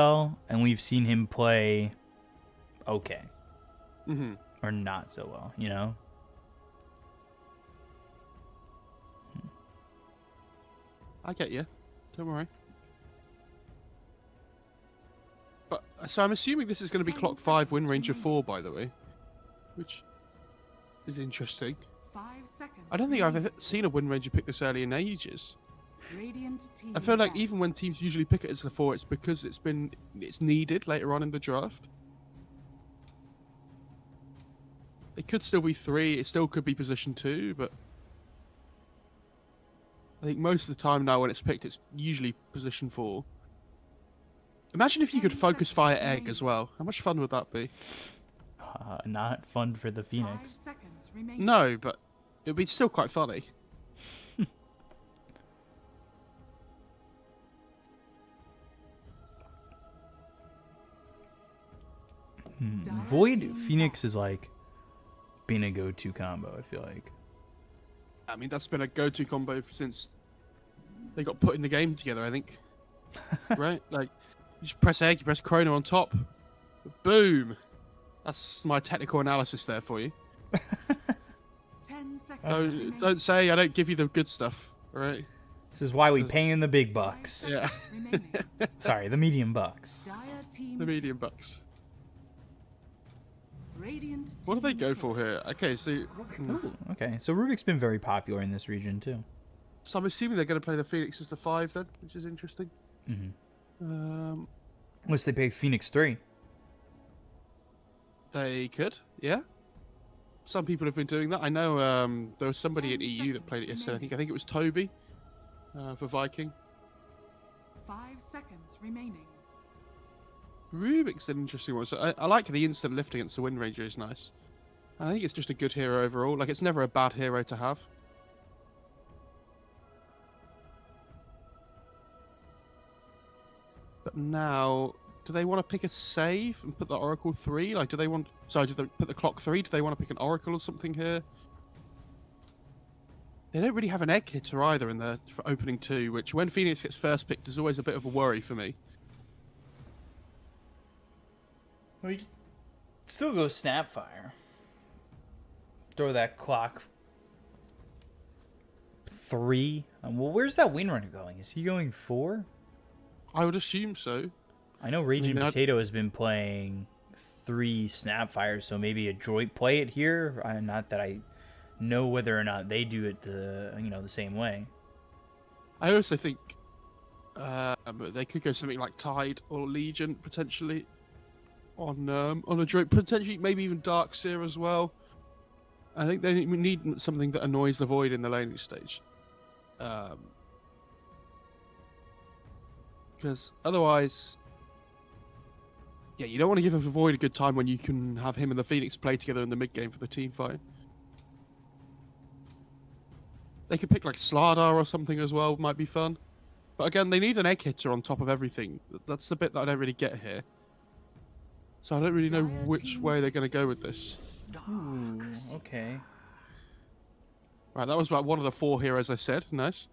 well, and we've seen him play okay. Mm-hmm. Or not so well, you know? I get you. Don't worry. But so I'm assuming this is going to be clock 5, win range of 4, by the way, which is interesting. 5 seconds. I don't think I've ever seen a win ranger pick this early in ages. I feel like even when teams usually pick it as the 4, it's because it's needed later on in the draft. It could still be 3. It still could be position 2, but I think most of the time now when it's picked, it's usually position 4. Imagine if you could focus fire egg as well. How much fun would that be? Not fun for the Phoenix. 5 seconds remaining. No, but it'd be still quite funny. Void Phoenix is like being a go-to combo, I feel like. I mean, that's been a go-to combo since they got put in the game together, I think. Right? Like, you just press egg, you press chrono on top. Boom! That's my technical analysis there for you. 10 seconds. Don't say I don't give you the good stuff, alright? This is why we pay in the big bucks. Yeah. Sorry, the medium bucks. The medium bucks. Radiant What do they go for here? Okay, so... Ooh, okay, so Rubik's been very popular in this region, too. So I'm assuming they're going to play the Phoenix as the 5 then, which is interesting. Mm-hmm. Unless they pick Phoenix 3. They could, yeah. Some people have been doing that. I know there was somebody at EU that played it yesterday. I think it was Toby for Viking. 5 seconds remaining. Rubik's an interesting one. So I like the instant lift against the Wind Ranger is nice. I think it's just a good hero overall. Like, it's never a bad hero to have. But now, do they want to pick a save and put the Oracle 3? Like, do they want... Sorry, do they put the clock 3? Do they want to pick an Oracle or something here? They don't really have an egg hitter either in the for opening 2, which when Phoenix gets first picked is always a bit of a worry for me. We could still go Snapfire. Throw that clock 3. Well, where's that Windrunner going? Is he going 4? I would assume so. I know Raging Potato has been playing 3 Snapfires, so maybe Adroit play it here. Not that I know whether or not they do it the same way. I also think they could go something like Tide or Legion potentially on Adroit, potentially maybe even Darkseer as well. I think they need something that annoys the Void in the laning stage. Because otherwise, yeah, you don't want to give a Void a good time when you can have him and the Phoenix play together in the mid game for the team fight. They could pick like Slardar or something as well, might be fun. But again, they need an egg hitter on top of everything. That's the bit that I don't really get here. So I don't really know which way they're going to go with this. Ooh, okay. Right, that was about one of the 4 heroes I said. Nice.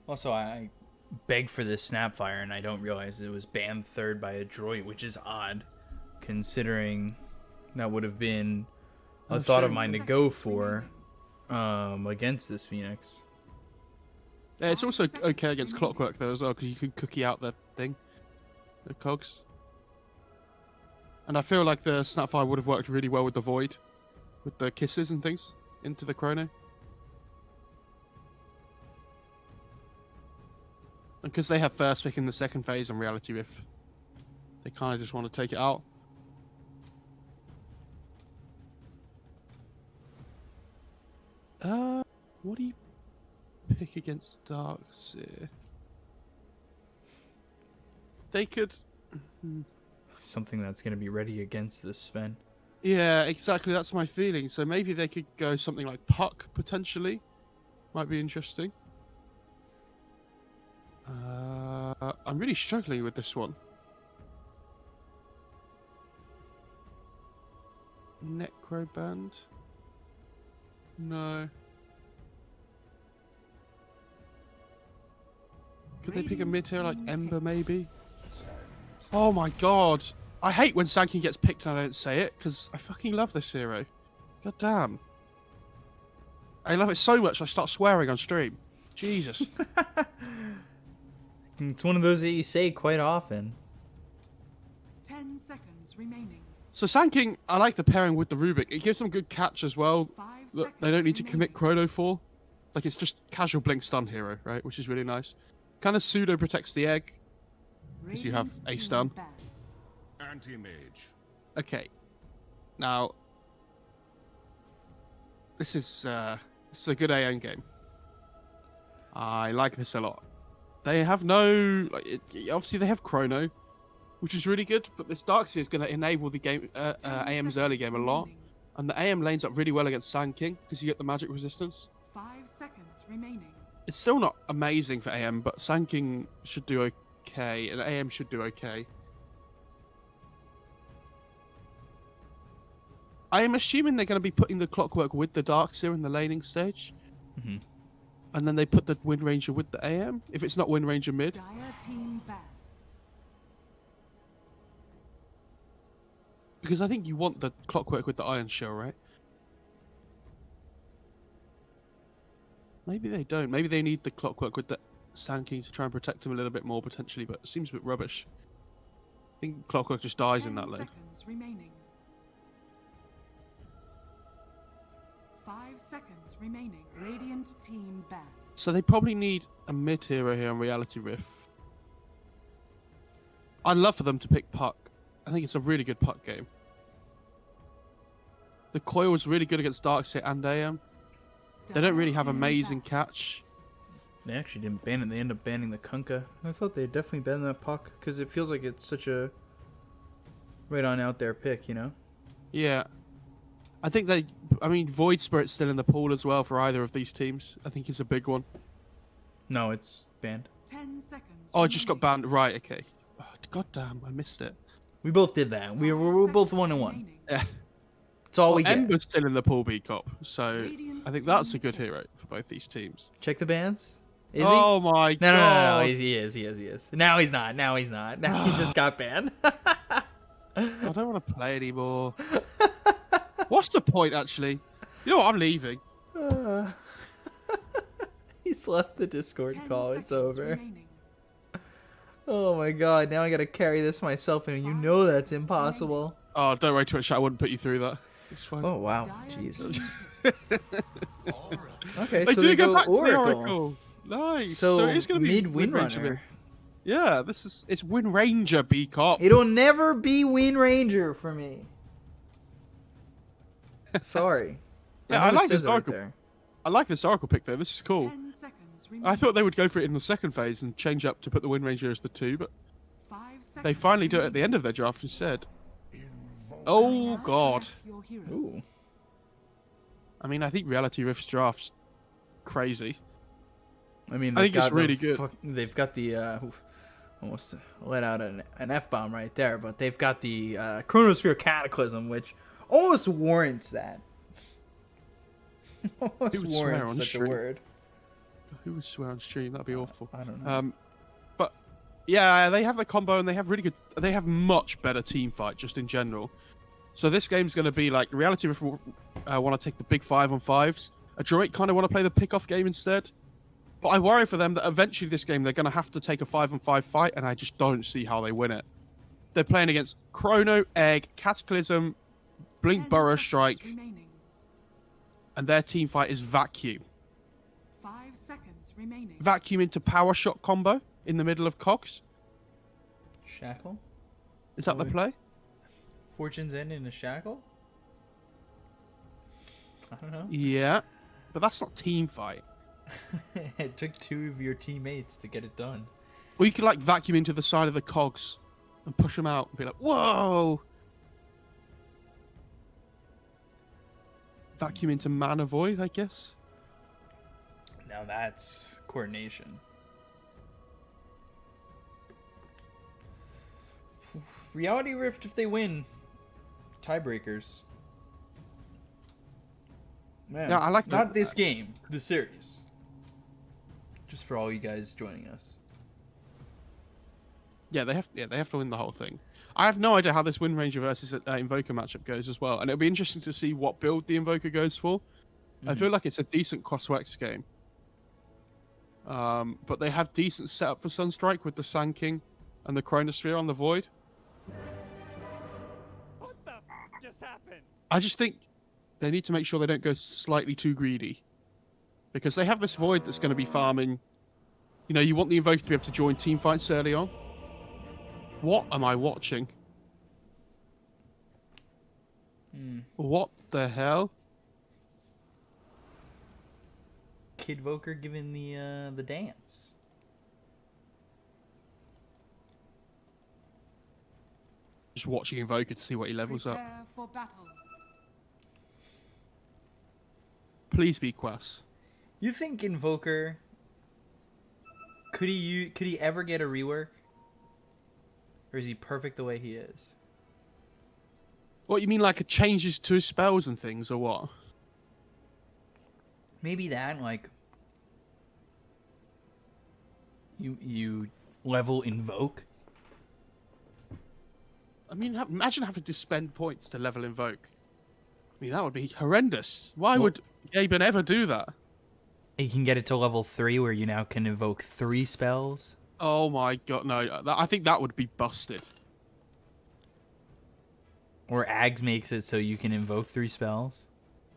Also, I begged for this Snapfire, and I don't realize it was banned 3rd by Adroit, which is odd, considering that would have been a thought of mine to go for against this Phoenix. Yeah, it's also okay against Clockwork, though, as well, because you can cookie out the thing. The cogs. And I feel like the Snapfire would have worked really well with the Void. With the kisses and things into the Chrono. Because they have first pick in the second phase on Reality Rift. They kind of just want to take it out. What do you pick against Darkseer? They could... Something that's going to be ready against this Sven. Yeah, exactly. That's my feeling. So maybe they could go something like Puck, potentially. Might be interesting. I'm really struggling with this one. Necroband? No. Could they pick a mid tier like Ember, maybe? Oh my god. I hate when Sankin gets picked and I don't say it, because I fucking love this hero. God damn. I love it so much I start swearing on stream. Jesus. It's one of those that you say quite often. 10 seconds remaining. So Sanking, I like the pairing with the Rubik. It gives them good catch as well. 5 That seconds they don't need to commit remaining. chrono for. Like, it's just casual blink stun hero, right? Which is really nice. Kind of pseudo protects the egg. Because you have Radiant a team stun. ban. Anti-mage. Okay. Now, this is a good AM game. I like this a lot. They have no... obviously, they have chrono, which is really good, but this Darkseer is going to enable the game, 10 AM's early game a seconds lot. remaining. And the AM lanes up really well against Sand King, because you get the magic resistance. 5 seconds remaining. It's still not amazing for AM, but Sand King should do okay, and AM should do okay. I am assuming they're going to be putting the Clockwork with the Darkseer in the laning stage. Mhm. And then they put the Wind Ranger with the AM, if it's not Wind Ranger mid. Dire team ban. Because I think you want the Clockwork with the Iron Shell, right? Maybe they don't. Maybe they need the Clockwork with the Sand King to try and protect him a little bit more, potentially, but it seems a bit rubbish. I think Clockwork just dies in 10 that lane. seconds remaining. 5 seconds remaining. Radiant team ban. So they probably need a mid hero here on Reality Rift. I'd love for them to pick Puck. I think it's a really good Puck game. The Coil was really good against Darkseer and AM. They don't really have Dire team amazing ban. catch. They actually didn't ban it. They ended up banning the Kunkka. I thought they'd definitely ban that puck because it feels like it's such a right on out there pick, you know? Yeah. I think Void Spirit's still in the pool as well for either of these teams. I think it's a big one. No, it's banned. 10 seconds. Oh, it just got remaining. banned. Right, okay. Oh, God damn, I missed it. We both did that. We 5 were both seconds 1-1. remaining. Yeah. It's all Well, we get. Ember's still in the pool B cop, so Radiant I think that's a team good ban. hero for both these teams. Check the bans. Is Oh he? my No, no, god. no. He is. Now he's not. Now he just got banned. I don't want to play anymore. What's the point, actually? You know what? I'm leaving. He's left the Discord 10 call. It's seconds over. remaining. Oh my god. Now I gotta carry this myself, and you 5 know that's seconds impossible. Oh, don't worry too much. I wouldn't put you through that. It's fine. Oh wow. Dire Jeez. team Okay, they so do they go go back to the Oracle. Oracle. Nice. So, it is going to be mid Wind Ranger Runner. mid. Yeah, it's Wind Ranger B cop. It'll never be Wind Ranger for me. Sorry. Yeah, know I it like says this it right Oracle. there. I like this Oracle pick though. This is cool. 10 seconds I remaining. thought they would go for it in the second phase and change up to put the Wind Ranger as the 2, but 5 seconds they finally do it at the end of their draft instead. Oh god. Your heroes. Ooh. I mean, I think Reality Rift's draft's crazy. I mean, I think it's got the really good. They've got the oof, almost let out an F-bomb right there, but they've got the Chronosphere Cataclysm, which almost warrants that. Almost would swear warrants on such a stream? word. Who would swear on stream? That'd be awful. I don't know. But yeah, they have the combo and they have really good. They have much better team fight just in general. So this game's going to be like Reality Rift want to take the big 5-on-5s. Adroit kind of want to play the pick-off game instead. But I worry for them that eventually this game they're going to have to take a 5-on-5 fight, and I just don't see how they win it. They're playing against Chrono, Egg, Cataclysm, Blink 10 Burrow seconds Strike, remaining. and their team fight is Vacuum. 5 seconds remaining. Vacuum into Power Shot combo in the middle of Cogs. Shackle? Is that the Wait. play? Fortune's End in a shackle? I don't know. Yeah, but that's not team fight. It took 2 of your teammates to get it done. Or you could like vacuum into the side of the cogs and push them out and be like, whoa! Vacuum into Mana Void, I guess. Now that's coordination. Reality Rift if they win. Tiebreakers. Man, Yeah, I like not that. this game, the series. Just for all you guys joining us. Yeah, they have to win the whole thing. I have no idea how this Wind Ranger versus Invoker matchup goes as well, and it'll be interesting to see what build the Invoker goes for. I feel like it's a decent cross-wax game. But they have decent setup for Sunstrike with the Sand King and the Chronosphere on the Void. What the just happened? I just think they need to make sure they don't go slightly too greedy. Because they have this Void that's going to be farming. You know, you want the Invoker to be able to join team fights early on. What am I watching? What the hell? Kid Voker giving the dance. Just watching Invoker to see what he levels up. Prepare for battle. Please be Quas. You think Invoker could he ever get a rework? Or is he perfect the way he is? What, you mean like a changes to his spells and things, or what? Maybe that, like you level Invoke. I mean, imagine having to spend points to level Invoke. I mean, that would be horrendous. Why would Gaben ever do that? You can get it to level 3 where you now can invoke 3 spells. Oh my god, no. I think that would be busted. Or Ags makes it so you can invoke 3 spells.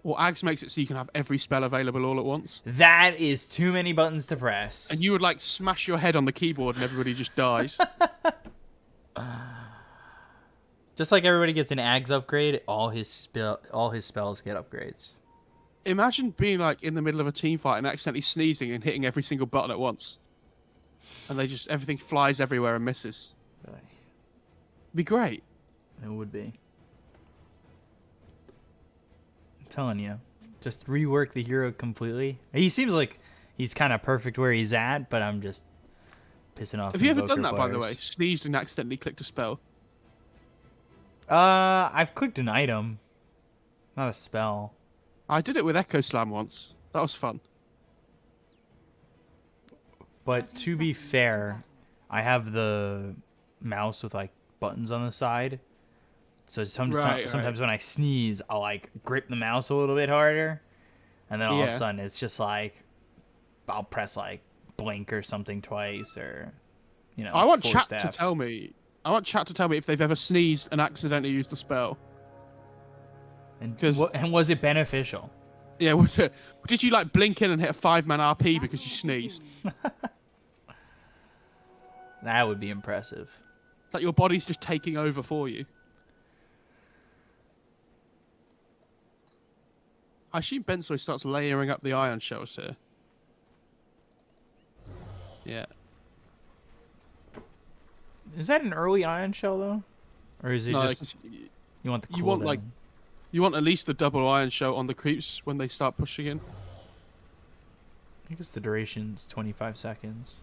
Or Ags makes it so you can have every spell available all at once. That is too many buttons to press. And you would, like, smash your head on the keyboard and everybody just dies. Just like everybody gets an Ags upgrade, all his spells get upgrades. Imagine being, like, in the middle of a team fight and accidentally sneezing and hitting every single button at once. And everything flies everywhere and misses. Really? It'd be great. It would be. I'm telling you. Just rework the hero completely. He seems like he's kind of perfect where he's at, but I'm just pissing off. Have you ever done Invoker that, by the players. way? Sneezed and accidentally clicked a spell? I've clicked an item. Not a spell. I did it with Echo Slam once. That was fun. But 30 to be seconds to fair, battle. I have the mouse with like buttons on the side. So Right. sometimes when I sneeze, I'll like grip the mouse a little bit harder. And then all of a Yeah. sudden it's just like I'll press like blink or something twice or I want chat forced to F. tell me. I want chat to tell me if they've ever sneezed and accidentally used the spell. And, 'Cause- and was it beneficial? Yeah, did you like blink in and hit a 5-man RP because you sneezed? That would be impressive. It's like your body's just taking over for you. I assume Bensoy starts layering up the ion shells here. Yeah. Is that an early ion shell though? Or is it No, just you want the you want, cooldown? like, you want at least the double iron shell on the creeps when they start pushing in. I guess the duration's 25 seconds.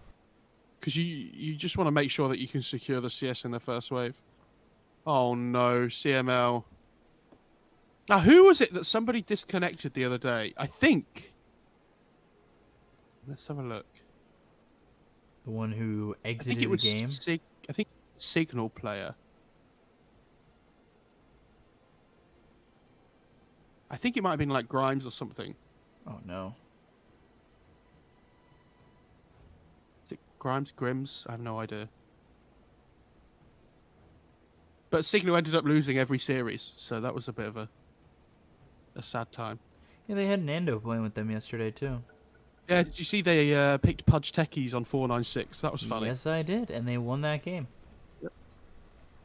Because you just want to make sure that you can secure the CS in the first wave. Oh no, CML. Now, who was it that somebody disconnected the other day? I think. Let's have a look. The one who I exited think it was the game. I think Signal player. I think it might have been like Grimes or something. Oh no. Is it Grims? I have no idea. But Signal ended up losing every series, so that was a bit of a sad time. Yeah, they had Nando playing with them yesterday too. Yeah, did you see they picked Pudge Techies on 496? That was funny. Yes, I did, and they won that game.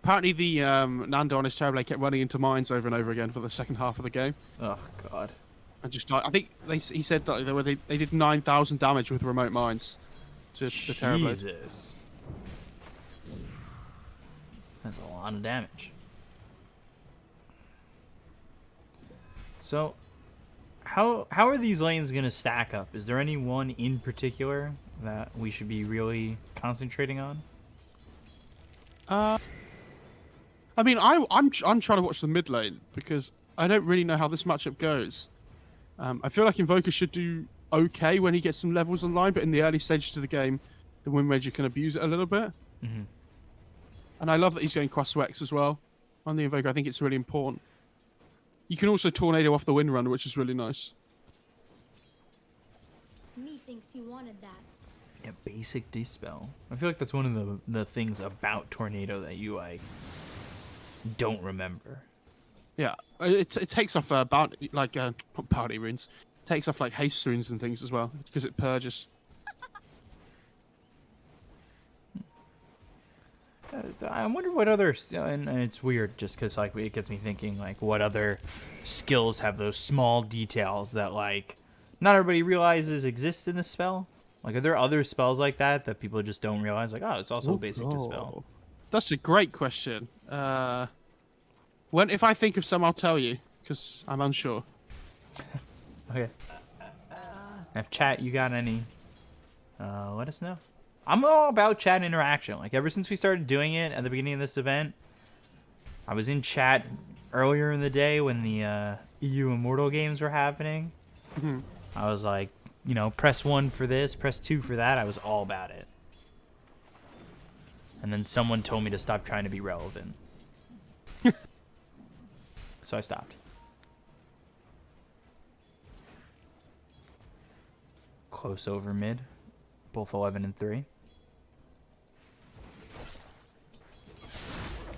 Apparently the Nando on his Terrorblade kept running into mines over and over again for the second half of the game. Oh god. And just I think he said that they did 9,000 damage with remote mines to the Terrorblade. Jesus. That's a lot of damage. So, how are these lanes going to stack up? Is there any one in particular that we should be really concentrating on? I mean, I'm trying to watch the mid lane because I don't really know how this matchup goes. I feel like Invoker should do okay when he gets some levels online, but in the early stages of the game, the Wind Ranger can abuse it a little bit. Mm-hmm. And I love that he's going cross-wex as well on the Invoker. I think it's really important. You can also tornado off the Windrunner, which is really nice. Methinks you wanted that. Yeah, basic dispel. I feel like that's one of the things about tornado that you like don't remember. Yeah, it takes off bounty, like bounty runes. It takes off like haste runes and things as well because it purges. I wonder what other, and it's weird just because like it gets me thinking like what other skills have those small details that like not everybody realizes exist in the spell. Like, are there other spells like that that people just don't realize? Like, oh, it's also a basic dispel. That's a great question. If I think of some, I'll tell you because I'm unsure. Okay. If chat, you got any? Let us know. I'm all about chat interaction. Like, ever since we started doing it at the beginning of this event, I was in chat earlier in the day when the EU Immortal games were happening. Mm-hmm. I was like, you know, press 1 for this, press 2 for that. I was all about it. And then someone told me to stop trying to be relevant. So I stopped. Close over mid. Both 11 and 3.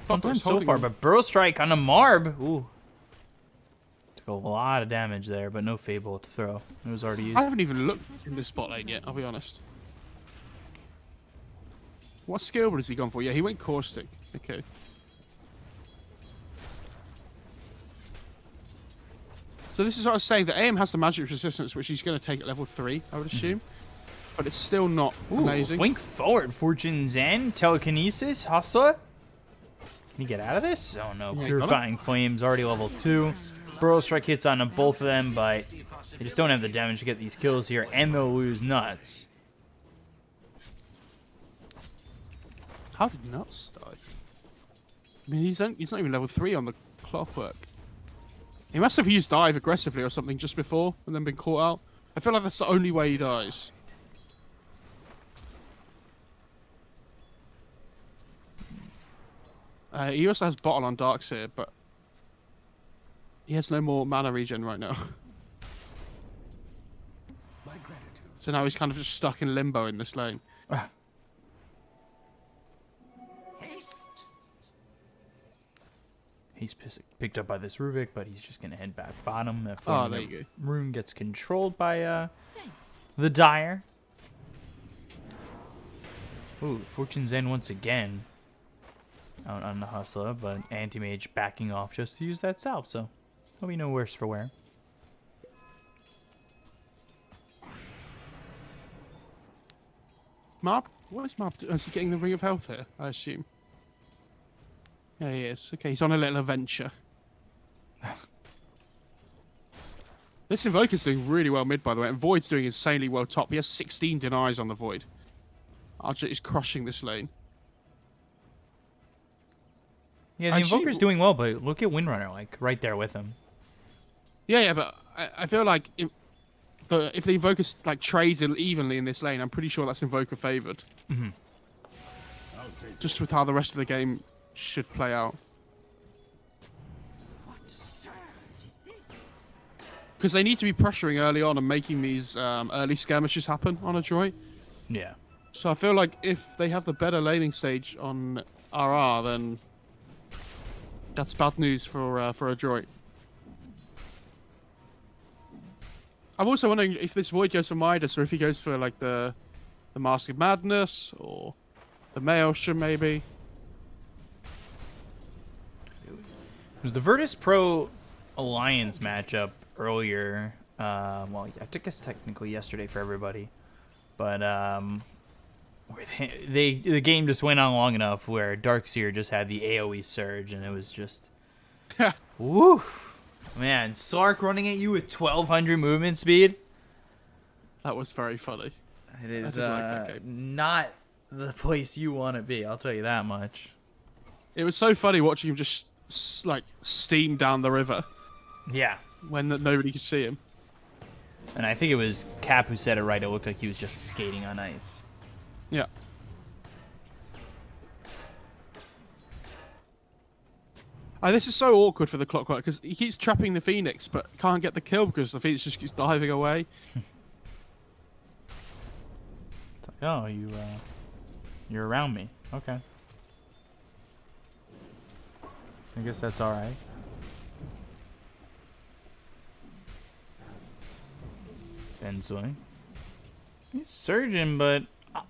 Fun time so far, but Burrow Strike on a Marb. Ooh. Took a lot of damage there, but no Fable to throw. It was already used. I haven't even looked in this spot lane yet, I'll be honest. What skill has he gone for? Yeah, he went Caustic. Okay. So this is what I was saying. The AM has the magic resistance, which he's going to take at level 3, I would assume. But it's still not amazing. Wink forward, Fortune Zen, Telekinesis, Hustler. Can you get out of this? Oh no, Yeah, Purifying Flames, already level 2. Burrow Strike hits on both of them, but they just don't have the damage to get these kills here, and they'll lose Nuts. How did Nuts die? I mean, he's not even level 3 on the Clockwork. He must have used Dive aggressively or something just before, and then been caught out. I feel like that's the only way he dies. He also has Bottle on Darkseer, but he has no more mana regen right now. So now he's kind of just stuck in limbo in this lane. He's picked up by this Rubik, but he's just going to head back bottom. Oh, there you go. Rune gets controlled by the Dire. Ooh, Fortune Zen once again out on the Hustler, but Anti-Mage backing off just to use that salve, so it'll be no worse for wear. Map? What is Map doing? Is he getting the Ring of Health here, I assume? Yeah, he is. Okay, he's on a little adventure. This Invoker's doing really well mid, by the way, and Void's doing insanely well top. He has 16 denies on the Void. Archer is crushing this lane. Yeah, the Invoker's doing well, but look at Windrunner, like, right there with him. Yeah, but I feel like if the Invoker like trades evenly in this lane, I'm pretty sure that's Invoker favored. Mm-hmm. Just with how the rest of the game should play out. Because they need to be pressuring early on and making these early skirmishes happen on Adroit. Yeah. So I feel like if they have the better laning stage on RR, then that's bad news for Adroit. I'm also wondering if this Void goes for Midas or if he goes for like the Mask of Madness or the Maelstrom maybe. It was the Virtus.pro Alliance matchup earlier. Well, I guess technically yesterday for everybody, but where the game just went on long enough where Darkseer just had the AOE surge, and it was just, woo, man, Slark running at you with 1200 movement speed. That was very funny. It is like that game. not the place you want to be. I'll tell you that much. It was so funny watching him just like steam down the river. Yeah. When nobody could see him. And I think it was Cap who said it right. It looked like he was just skating on ice. Yeah. This is so awkward for the Clockwork because he keeps trapping the Phoenix, but can't get the kill because the Phoenix just keeps diving away. Oh, you're around me. Okay. I guess that's all right. Benzoy. He's surging, but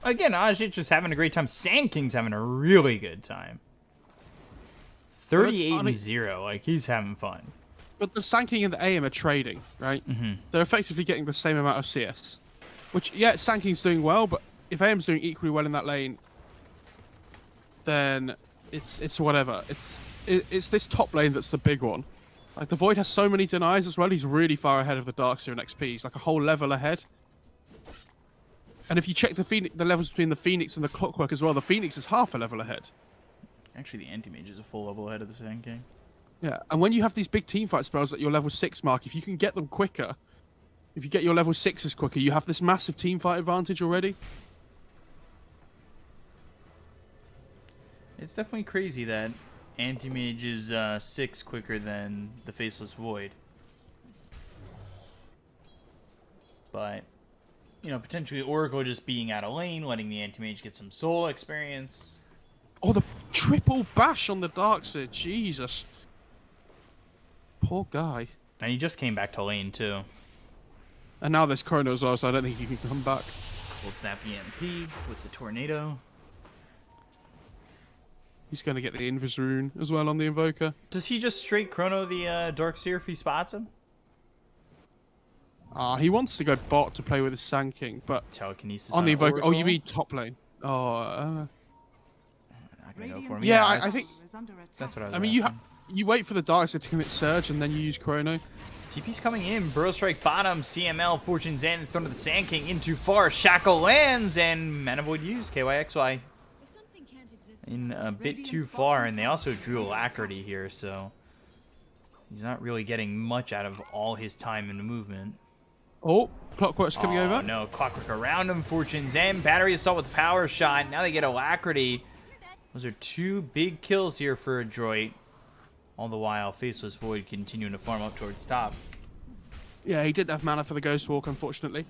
again, Ajit just having a great time. Sand King's having a really good time. 38-0, like he's having fun. But the Sand King and the AM are trading, right? Mm-hmm. They're effectively getting the same amount of CS. Which, yeah, Sand King's doing well, but if AM's doing equally well in that lane, then it's whatever. It's this top lane that's the big one. Like the Void has so many denies as well. He's really far ahead of the Darkseer in XP. He's like a whole level ahead. And if you check the levels between the Phoenix and the Clockwork as well, the Phoenix is half a level ahead. Actually, the Anti-Mage is a full level ahead of the Sand King. Yeah, and when you have these big teamfight spells at your level 6 mark, if you can get them quicker, if you get your level 6s quicker, you have this massive teamfight advantage already. It's definitely crazy that Anti-Mage is 6 quicker than the Faceless Void. But, you know, potentially Oracle just being out of lane, letting the Anti-Mage get some soul experience. Oh, the triple bash on the Darkseer, Jesus. Poor guy. And he just came back to lane, too. And now there's Chrono as well, so I don't think he can come back. Cold Snap EMP with the Tornado. He's going to get the Invis rune as well on the Invoker. Does he just straight Chrono the Darkseer if he spots him? He wants to go bot to play with his Sand King, but Telekinesis on the Invoker. Oracle? Oh, you mean top lane? Not gonna go for him. Yeah, I think Is under attack. that's what I was I mean, asking. you wait for the Darkseer to commit Surge, and then you use Chrono. TP's coming in. Burrow Strike bottom. CML. Fortune's End. Throne of the Sand King. In too far. Shackle lands. And Mana Void used. KYXY. If something can't exist, In a bit too far. And they also drew Alacrity here. So he's not really getting much out of all his time in the movement. Oh, Clockwork's coming over. No. Clockwork around him. Fortune's End. Battery Assault with Power Shot. Now they get Alacrity. Those are 2 big kills here for Adroit. All the while, Faceless Void continuing to farm up towards top. Yeah, he didn't have mana for the Ghost Walk, unfortunately.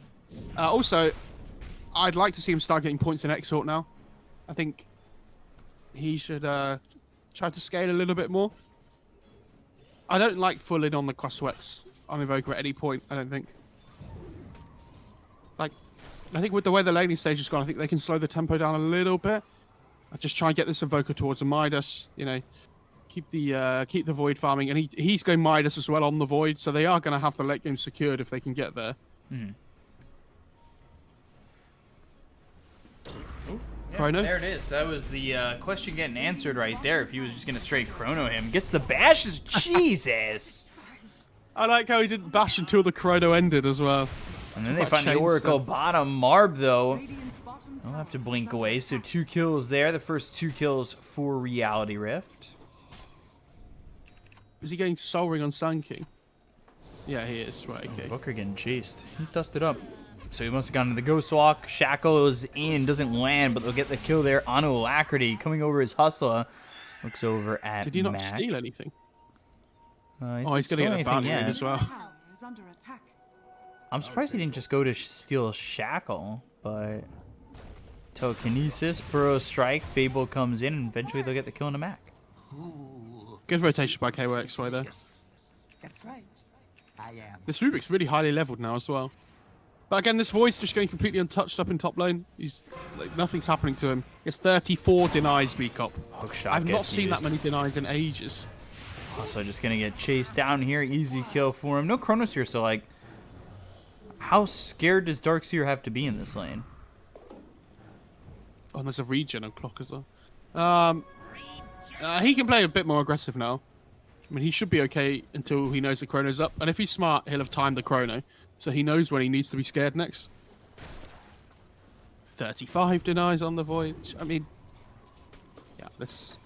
Also, I'd like to see him start getting points in Exort now. I think he should try to scale a little bit more. I don't like full in on the cross-sweats on Invoker at any point, I don't think. Like, I think with the way the laning stage has gone, I think they can slow the tempo down a little bit. I just try and get this Invoker towards a Midas, you know. Keep the Void farming, and he's going Midas as well on the Void, so they are going to have the late game secured if they can get there. Mm-hmm. Yeah, Chrono? there it is. That was the question getting answered right there. If he was just going to straight Chrono him. Gets the bashes. Jesus. I like how he didn't bash until the Chrono ended as well. And then they find the Oracle bottom. Marb, though, Radiant's bottom I'll tower have to is blink under away. So attack. 2 kills there. The first 2 kills for Reality Rift. Is he getting Soul Ring on Sand King? Yeah, he is. Right, okay. Booker getting chased. He's dusted up. So he must have gone to the Ghost Walk. Shackle is in. Doesn't land, but they'll get the kill there on Alacrity. Coming over his Hustler. Looks over at Did he not Mac. steal anything? He's He's going to get a bounty ring as well. Tower is under attack. I'm surprised he didn't just go to steal Shackle, but Telekinesis, Burrow Strike, Fable comes in, and eventually they'll get the kill on the Mac. Good rotation by KYXY there. That's right. I am. This Rubik's really highly leveled now as well. But again, this Void's just going completely untouched up in top lane. He's like nothing's happening to him. It's 34 denies, B-Cop. Hook shot I've not gets seen that used. many denies in ages. Also just gonna get chased down here. Easy kill for him. No Chronosphere, so like, how scared does Darkseer have to be in this lane? Oh, and there's a regen on clock as well. He can play a bit more aggressive now. I mean, he should be okay until he knows the Chrono's up. And if he's smart, he'll have timed the Chrono. So he knows when he needs to be scared next. 35 denies on the Void. I mean, yeah, this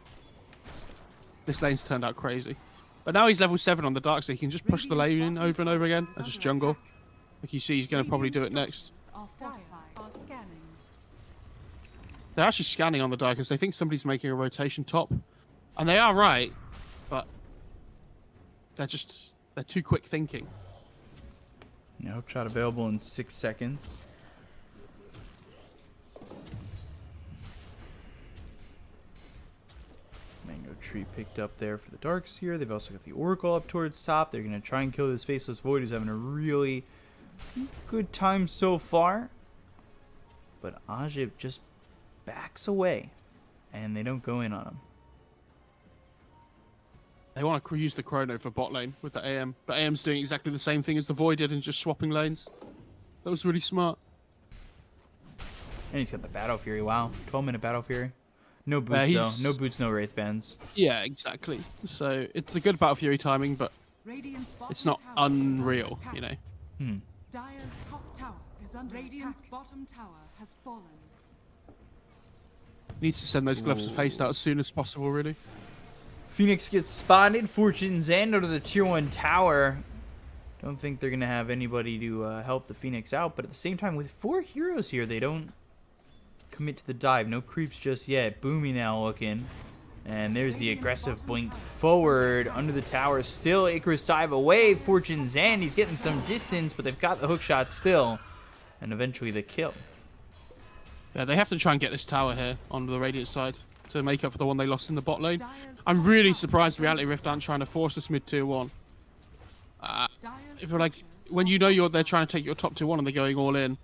lane's turned out crazy. But now he's level 7 on the Dark, so he can just push the lane in over and over again and just jungle. Like you see, he's going to probably do it next. Are fortified. Are scanning. They're actually scanning on the Dark because they think somebody's making a rotation top. And they are right, but they're too quick thinking. Yeah, hook shot available in 6 seconds. Mango tree picked up there for the Darkseer. They've also got the Oracle up towards top. They're going to try and kill this Faceless Void, who's having a really good time so far. But Ajib just backs away, and they don't go in on him. They want to use the Chrono for bot lane with the AM, but AM's doing exactly the same thing as the Void did and just swapping lanes. That was really smart. And he's got the Battle Fury. Wow, 12-minute Battle Fury. No boots though. No boots, no Wraith Bands. Yeah, exactly. So it's a good Battle Fury timing, but Radiant's bottom it's not tower is under unreal, attack. you know. Dire's top tower is under Radiant's bottom tower has fallen. Needs to send those gloves of haste out as soon as possible, really. Phoenix gets spotted. Fortune's End out of the tier 1 tower. Don't think they're going to have anybody to help the Phoenix out. But at the same time, with 4 heroes here, they don't commit to the dive. No creeps just yet. Boomy now looking. And there's the aggressive blink forward under the tower. Still Icarus dive away. Fortune's End. He's getting some distance, but they've got the hook shot still. And eventually the kill. Yeah, they have to try and get this tower here on the Radiant side to make up for the one they lost in the bot lane. I'm really surprised Reality Rift aren't trying to force this mid tier 1. If you're like, when you know they're trying to take your top tier 1 and they're going all in.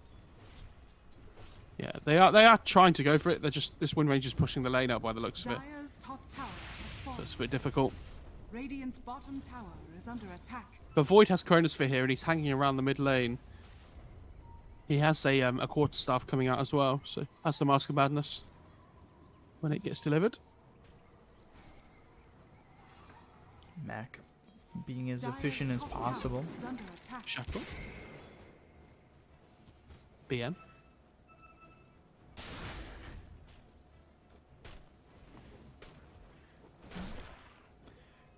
Yeah, they are trying to go for it. They're just, this win range is pushing the lane out by the looks of it. Dire's top tower has So fallen. it's a bit difficult. Radiant's bottom tower is under attack. But Void has Chronosphere here and he's hanging around the mid lane. He has a quarterstaff coming out as well, so that's the Mask of Madness when it gets delivered. Mac being as efficient as possible. Is under attack. Shackle. BM.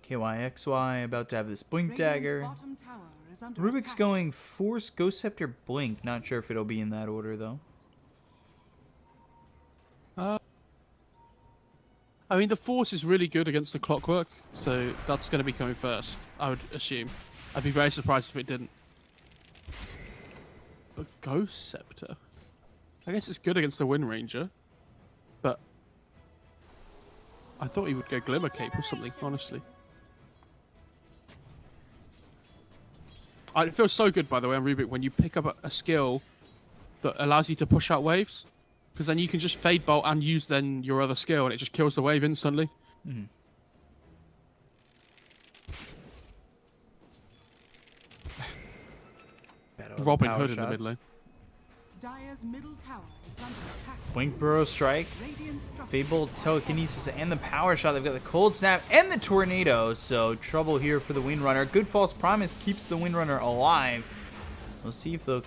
KYXY about to have this Blink Radiant's Dagger. bottom tower is under Rubik's attack. going Force, Ghost Scepter, Blink. Not sure if it'll be in that order, though. I mean, the Force is really good against the Clockwork, so that's going to be coming first, I would assume. I'd be very surprised if it didn't. But Ghost Scepter? I guess it's good against the Wind Ranger, but I thought he would go Glimmer Cape or something, honestly. It feels so good, by the way, on Rubik, when you pick up a skill that allows you to push out waves. Because then you can just Fade Bolt and use then your other skill, and it just kills the wave instantly. Mm-hmm. Robin Hood in the mid lane. Dire's middle tower is under attack. Blink Burrow Strike. Radiant structures Fable, are Telekinesis, and the Power Shot. They've got the Cold Snap and the Tornado, so trouble here for the Windrunner. Good False Promise keeps the Windrunner alive. We'll see if they'll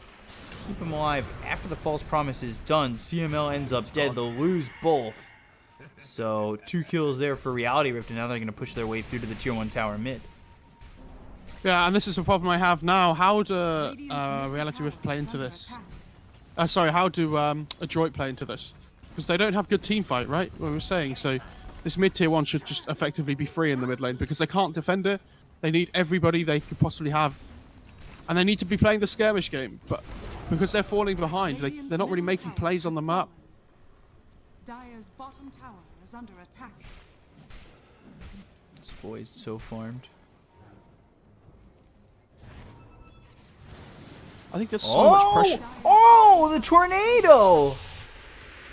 keep him alive after the False Promise is done. CML ends up dead. They'll lose both. So 2 kills there for Reality Rift, and now they're going to push their way through to the Tier 1 tower mid. Yeah, and this is a problem I have now. How do Radiant's middle Reality tower Rift play is into under this? attack. Sorry, how do Adroit play into this? Because they don't have good team fight, right? What we were saying. So this mid tier 1 should just effectively be free in the mid lane because they can't defend it. They need everybody they could possibly have. And they need to be playing the skirmish game. But because they're falling behind, Radiant's they're not really middle making tower plays on the has map. fallen. Dire's bottom tower is under attack. This Void's so farmed. I think there's so much pressure. Oh, the Tornado!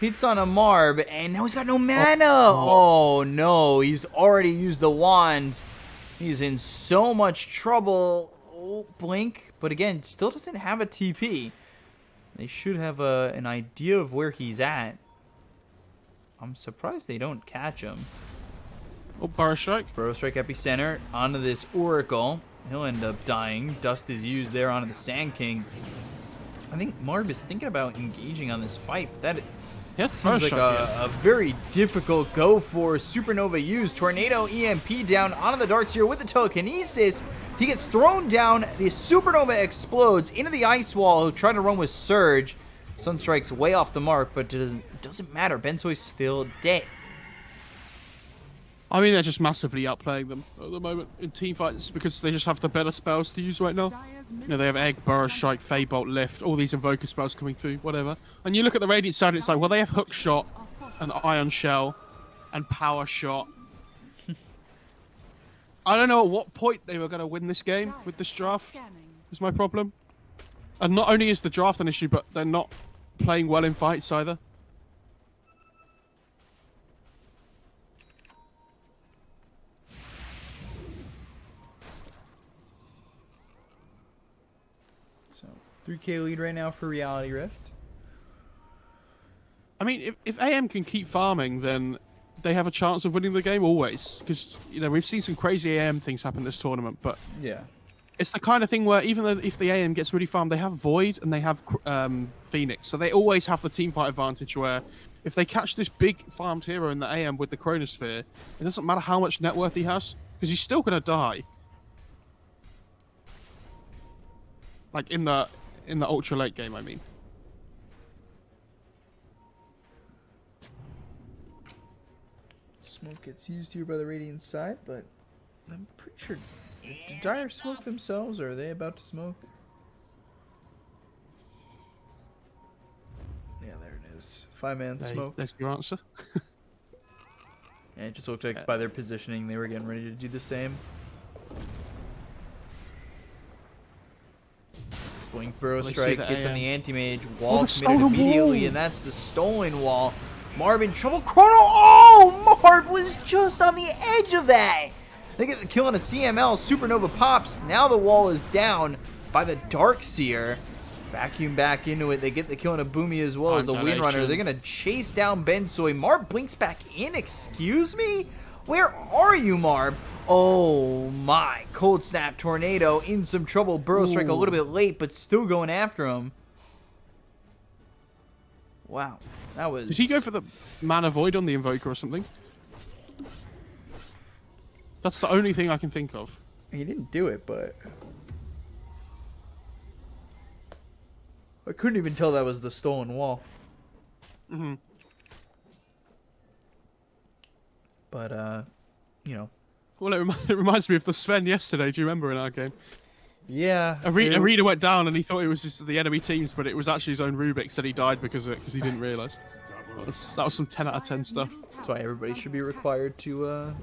Hits on a Marb, and now he's got no mana! Oh, no, he's already used the wand. He's in so much trouble. Oh, Blink, but again, still doesn't have a TP. They should have an idea of where he's at. I'm surprised they don't catch him. Oh, Burrow Strike. Burrow Strike Epicenter onto this Oracle. He'll end up dying. Dust is used there onto the Sand King. I think Marb is thinking about engaging on this fight. That Yeah, Burrow seems like Strike, a very difficult go for. Supernova used. Tornado EMP down onto the Darkseer with the Telekinesis. He gets thrown down. The Supernova explodes into the Ice Wall. He'll try to run with Surge. Sunstrike's way off the mark, but it doesn't matter. Bensoy's still dead. I mean, they're just massively outplaying them at the moment in team fights because they just have the better spells to use right now. You know, they have Egg, Burrow Strike, Feybolt, Lift, all these Invoker spells coming through, whatever. And you look at the Radiant side, and it's like, well, they have Hook Shot, and Iron Shell, and Power Shot. I don't know at what point they were going to win this game with this draft, is my problem. And not only is the draft an issue, but they're not playing well in fights either. So 3K lead right now for Reality Rift. I mean, if AM can keep farming, then they have a chance of winning the game always. Because, you know, we've seen some crazy AM things happen this tournament, but Yeah. it's the kind of thing where even though if the AM gets really farmed, they have Void and they have Phoenix. So they always have the team fight advantage where if they catch this big farmed hero in the AM with the Chronosphere, it doesn't matter how much net worth he has, because he's still going to die. Like in the ultra late game, I mean. Smoke gets used here by the Radiant side, but I'm pretty sure... Did Dire smoke themselves, or are they about to smoke? Yeah, there it is. 5-man smoke. That's your answer. And it just looked like by their positioning they were getting ready to do the same. Blink Burrow Strike gets on the anti-mage. Wall committed immediately, and that's the stolen wall. Marb in trouble. Chrono! Oh! Marb was just on the edge of that! They get the kill on a CML. Supernova pops. Now the wall is down by the Darkseer. Vacuum back into it. They get the kill on a Boomy as well as the Windrunner. They're going to chase down Bensoy. Marb blinks back in. Excuse me? Where are you, Marb? Oh my. Cold Snap Tornado in some trouble. Burrow Strike a little bit late, but still going after him. Wow. That was... Did he go for the Mana Void on the Invoker or something? That's the only thing I can think of. He didn't do it, but... I couldn't even tell that was the stolen wall. Mm-hmm. But, you know. Well, it reminds me of the Sven yesterday. Do you remember in our game? Yeah. Arena went down and he thought it was just the enemy teams, but it was actually his own Rubik. Said he died because of it, because he didn't realise. That was some 10 out of 10 stuff. That's why everybody should be required to,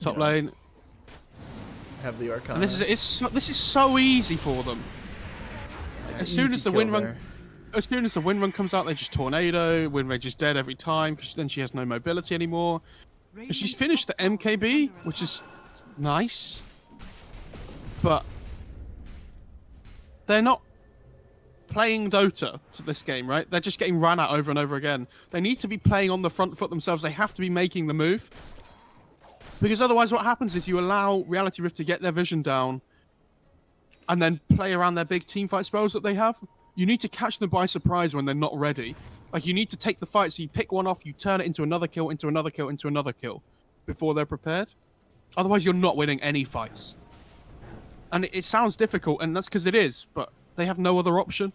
Top lane. Have the Arcana. And this is so easy for them. As soon as the wind run comes out, they just tornado. Wind Rage is dead every time because then she has no mobility anymore. And she's finished the MKB, which is nice, but they're not playing Dota to this game, right? They're just getting ran at over and over again. They need to be playing on the front foot themselves. They have to be making the move. Because otherwise what happens is you allow Reality Rift to get their vision down and then play around their big teamfight spells that they have. You need to catch them by surprise when they're not ready. Like, you need to take the fight, so you pick one off, you turn it into another kill, into another kill, into another kill before they're prepared. Otherwise you're not winning any fights. And it sounds difficult, and that's because it is, but they have no other option.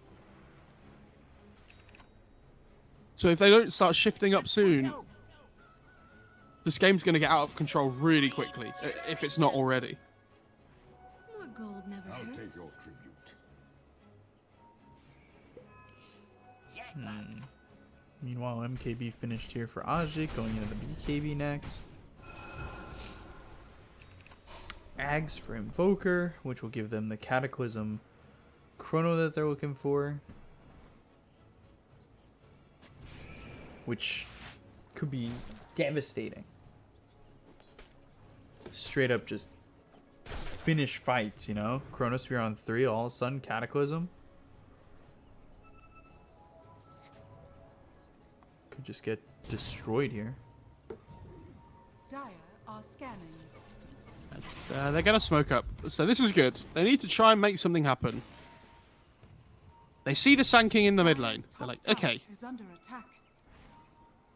So if they don't start shifting up soon, this game's going to get out of control really quickly, if it's not already. More gold never I'll hurts. take your tribute. Meanwhile, MKB finished here for Ajik, going into the BKB next. Ags for Invoker, which will give them the Cataclysm Chrono that they're looking for. Which could be devastating. Straight up just finish fights, you know? Chronosphere on 3, all of a sudden Cataclysm. Could just get destroyed here. Dire are scanning. They're going to smoke up. So this is good. They need to try and make something happen. They see the Sanking in the mid lane. They're like, okay, Is under attack.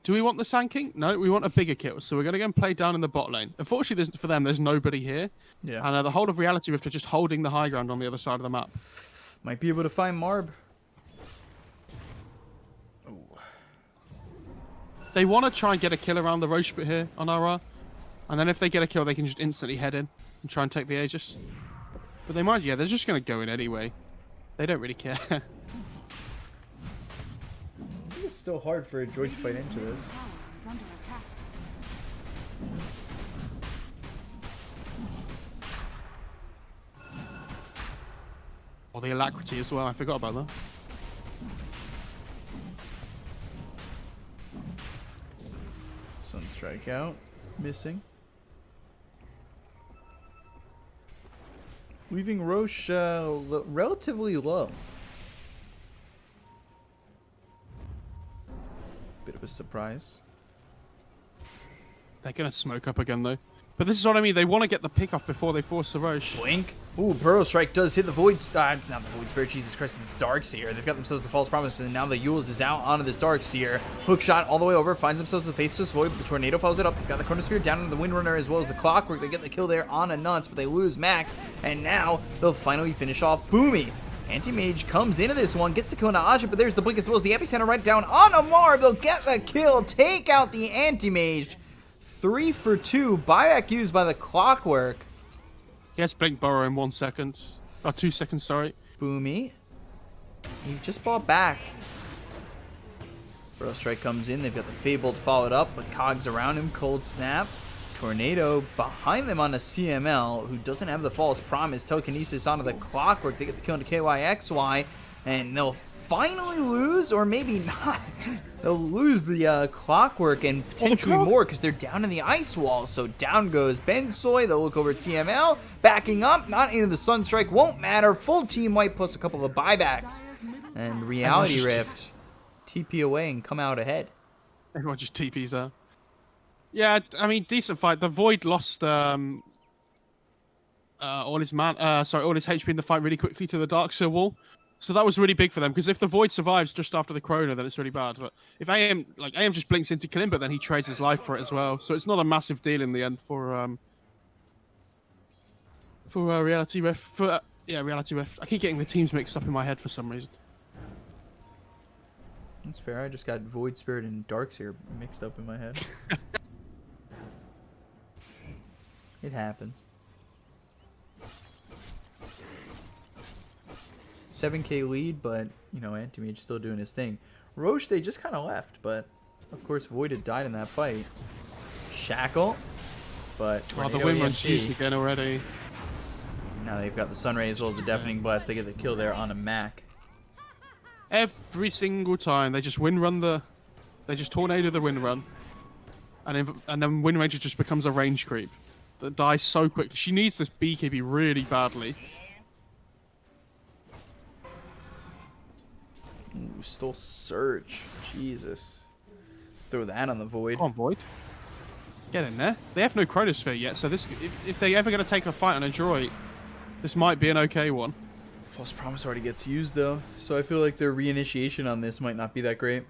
do we want the Sanking? No, we want a bigger kill. So we're going to go and play down in the bot lane. Unfortunately, for them, there's nobody here. Yeah. And the whole of Reality Rift are just holding the high ground on the other side of the map. Might be able to find Marb. They want to try and get a kill around the Roche bit here on RR. And then if they get a kill, they can just instantly head in and try and take the Aegis. But they might, yeah, they're just going to go in anyway. They don't really care. I think it's still hard for Adroit to fight into this. Tower is under attack. Oh, the alacrity as well. I forgot about that. Sunstrike out. Missing. Leaving Roche relatively low. Bit of a surprise. They're going to smoke up again, though. But this is what I mean. They want to get the pick off before they force the Roche. Blink. Ooh, Burrow Strike does hit the Void. Not the Void Spirit, Jesus Christ, the Darkseer. They've got themselves the False Promise, and now the Yules is out onto this Darkseer. Hook shot all the way over, finds themselves the Faithless Void, but the Tornado follows it up. They've got the Chronosphere down into the Windrunner as well as the Clockwork. They get the kill there on a Nuts, but they lose Mac, and now they'll finally finish off Boomy. Anti-Mage comes into this one, gets the kill on Aja, but there's the Blink as well as the Epicenter right down on Amar. They'll get the kill, take out the Anti-Mage. 3 for 2, buyback used by the Clockwork. He has Blink Burrow in 1 second. Oh, 2 seconds, sorry. Boomy. He just bought back. Burrow Strike comes in. They've got the Fabled followed up, but Cogs around him. Cold Snap. Tornado behind them on a CML, who doesn't have the False Promise. Telekinesis onto the Clockwork. They get the kill into KYXY, and they'll finally lose, or maybe not. They'll lose the Clockwork and potentially more because they're down in the ice wall. So down goes Bensoy. They'll look over at TML. Backing up, not into the Sunstrike. Won't matter. Full team wipe plus a couple of buybacks. And Reality Rift TP away and come out ahead. Everyone just TPs there. Yeah, I mean, decent fight. The Void lost all his all his HP in the fight really quickly to the Darkseer wall. So that was really big for them, because if the Void survives just after the Chrono, then it's really bad. But if AM just blinks into kill him, but then he trades his life for it as well. So it's not a massive deal in the end for Reality Rift. Reality Rift. I keep getting the teams mixed up in my head for some reason. That's fair. I just got Void Spirit and Darkseer mixed up in my head. It happens. 7k lead, but, you know, Anti-Mage still doing his thing. Roche, they just kind of left, but, of course, Void had died in that fight. Shackle, but... Oh, the win run's used again already. Now they've got the Sunray as well as the Deafening Blast. They get the kill there on a Mac. Every single time, they just they just tornado the wind run, and then Wind Ranger just becomes a range creep that dies so quickly. She needs this BKB really badly. Ooh, stole Surge. Jesus. Throw that on the Void. Come on, Void. Get in there. They have no Chronosphere yet, so this if they're ever going to take a fight on Adroit, this might be an okay one. False Promise already gets used, though, so I feel like their reinitiation on this might not be that great.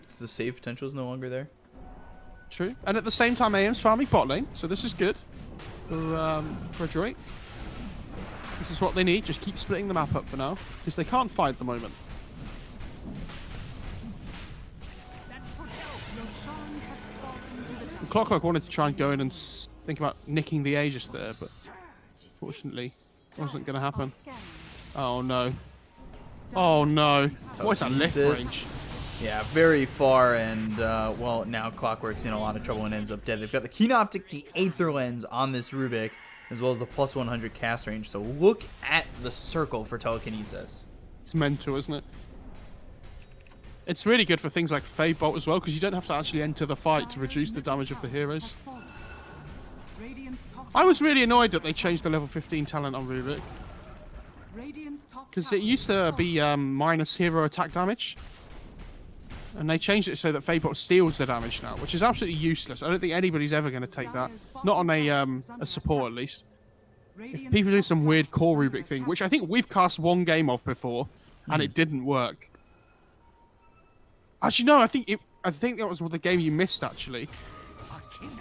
So the save potential is no longer there. True. And at the same time, AM's farming bot lane, so this is good for Adroit. This is what they need. Just keep splitting the map up for now, because they can't fight at the moment. The Clockwork wanted to try and go in and think about nicking the Aegis there, but fortunately, it wasn't going to happen. Oh no. Oh no. What's that lift range? Yeah, very far, and, well, now Clockwork's in a lot of trouble and ends up dead. They've got the Keen Optic, the Aether Lens on this Rubik, as well as the plus 100 cast range. So look at the circle for Telekinesis. It's mental, isn't it? It's really good for things like Fade Bolt as well, because you don't have to actually enter the fight to reduce the damage of the heroes. I was really annoyed that they changed the level 15 talent on Rubik, because it used to be minus hero attack damage, and they changed it so that Fade Bolt steals the damage now, which is absolutely useless. I don't think anybody's ever going to take that, not on a support at least. If people do some weird core Rubik thing, which I think we've cast one game of before, and it didn't work. Actually, no, I think that was the game you missed, actually.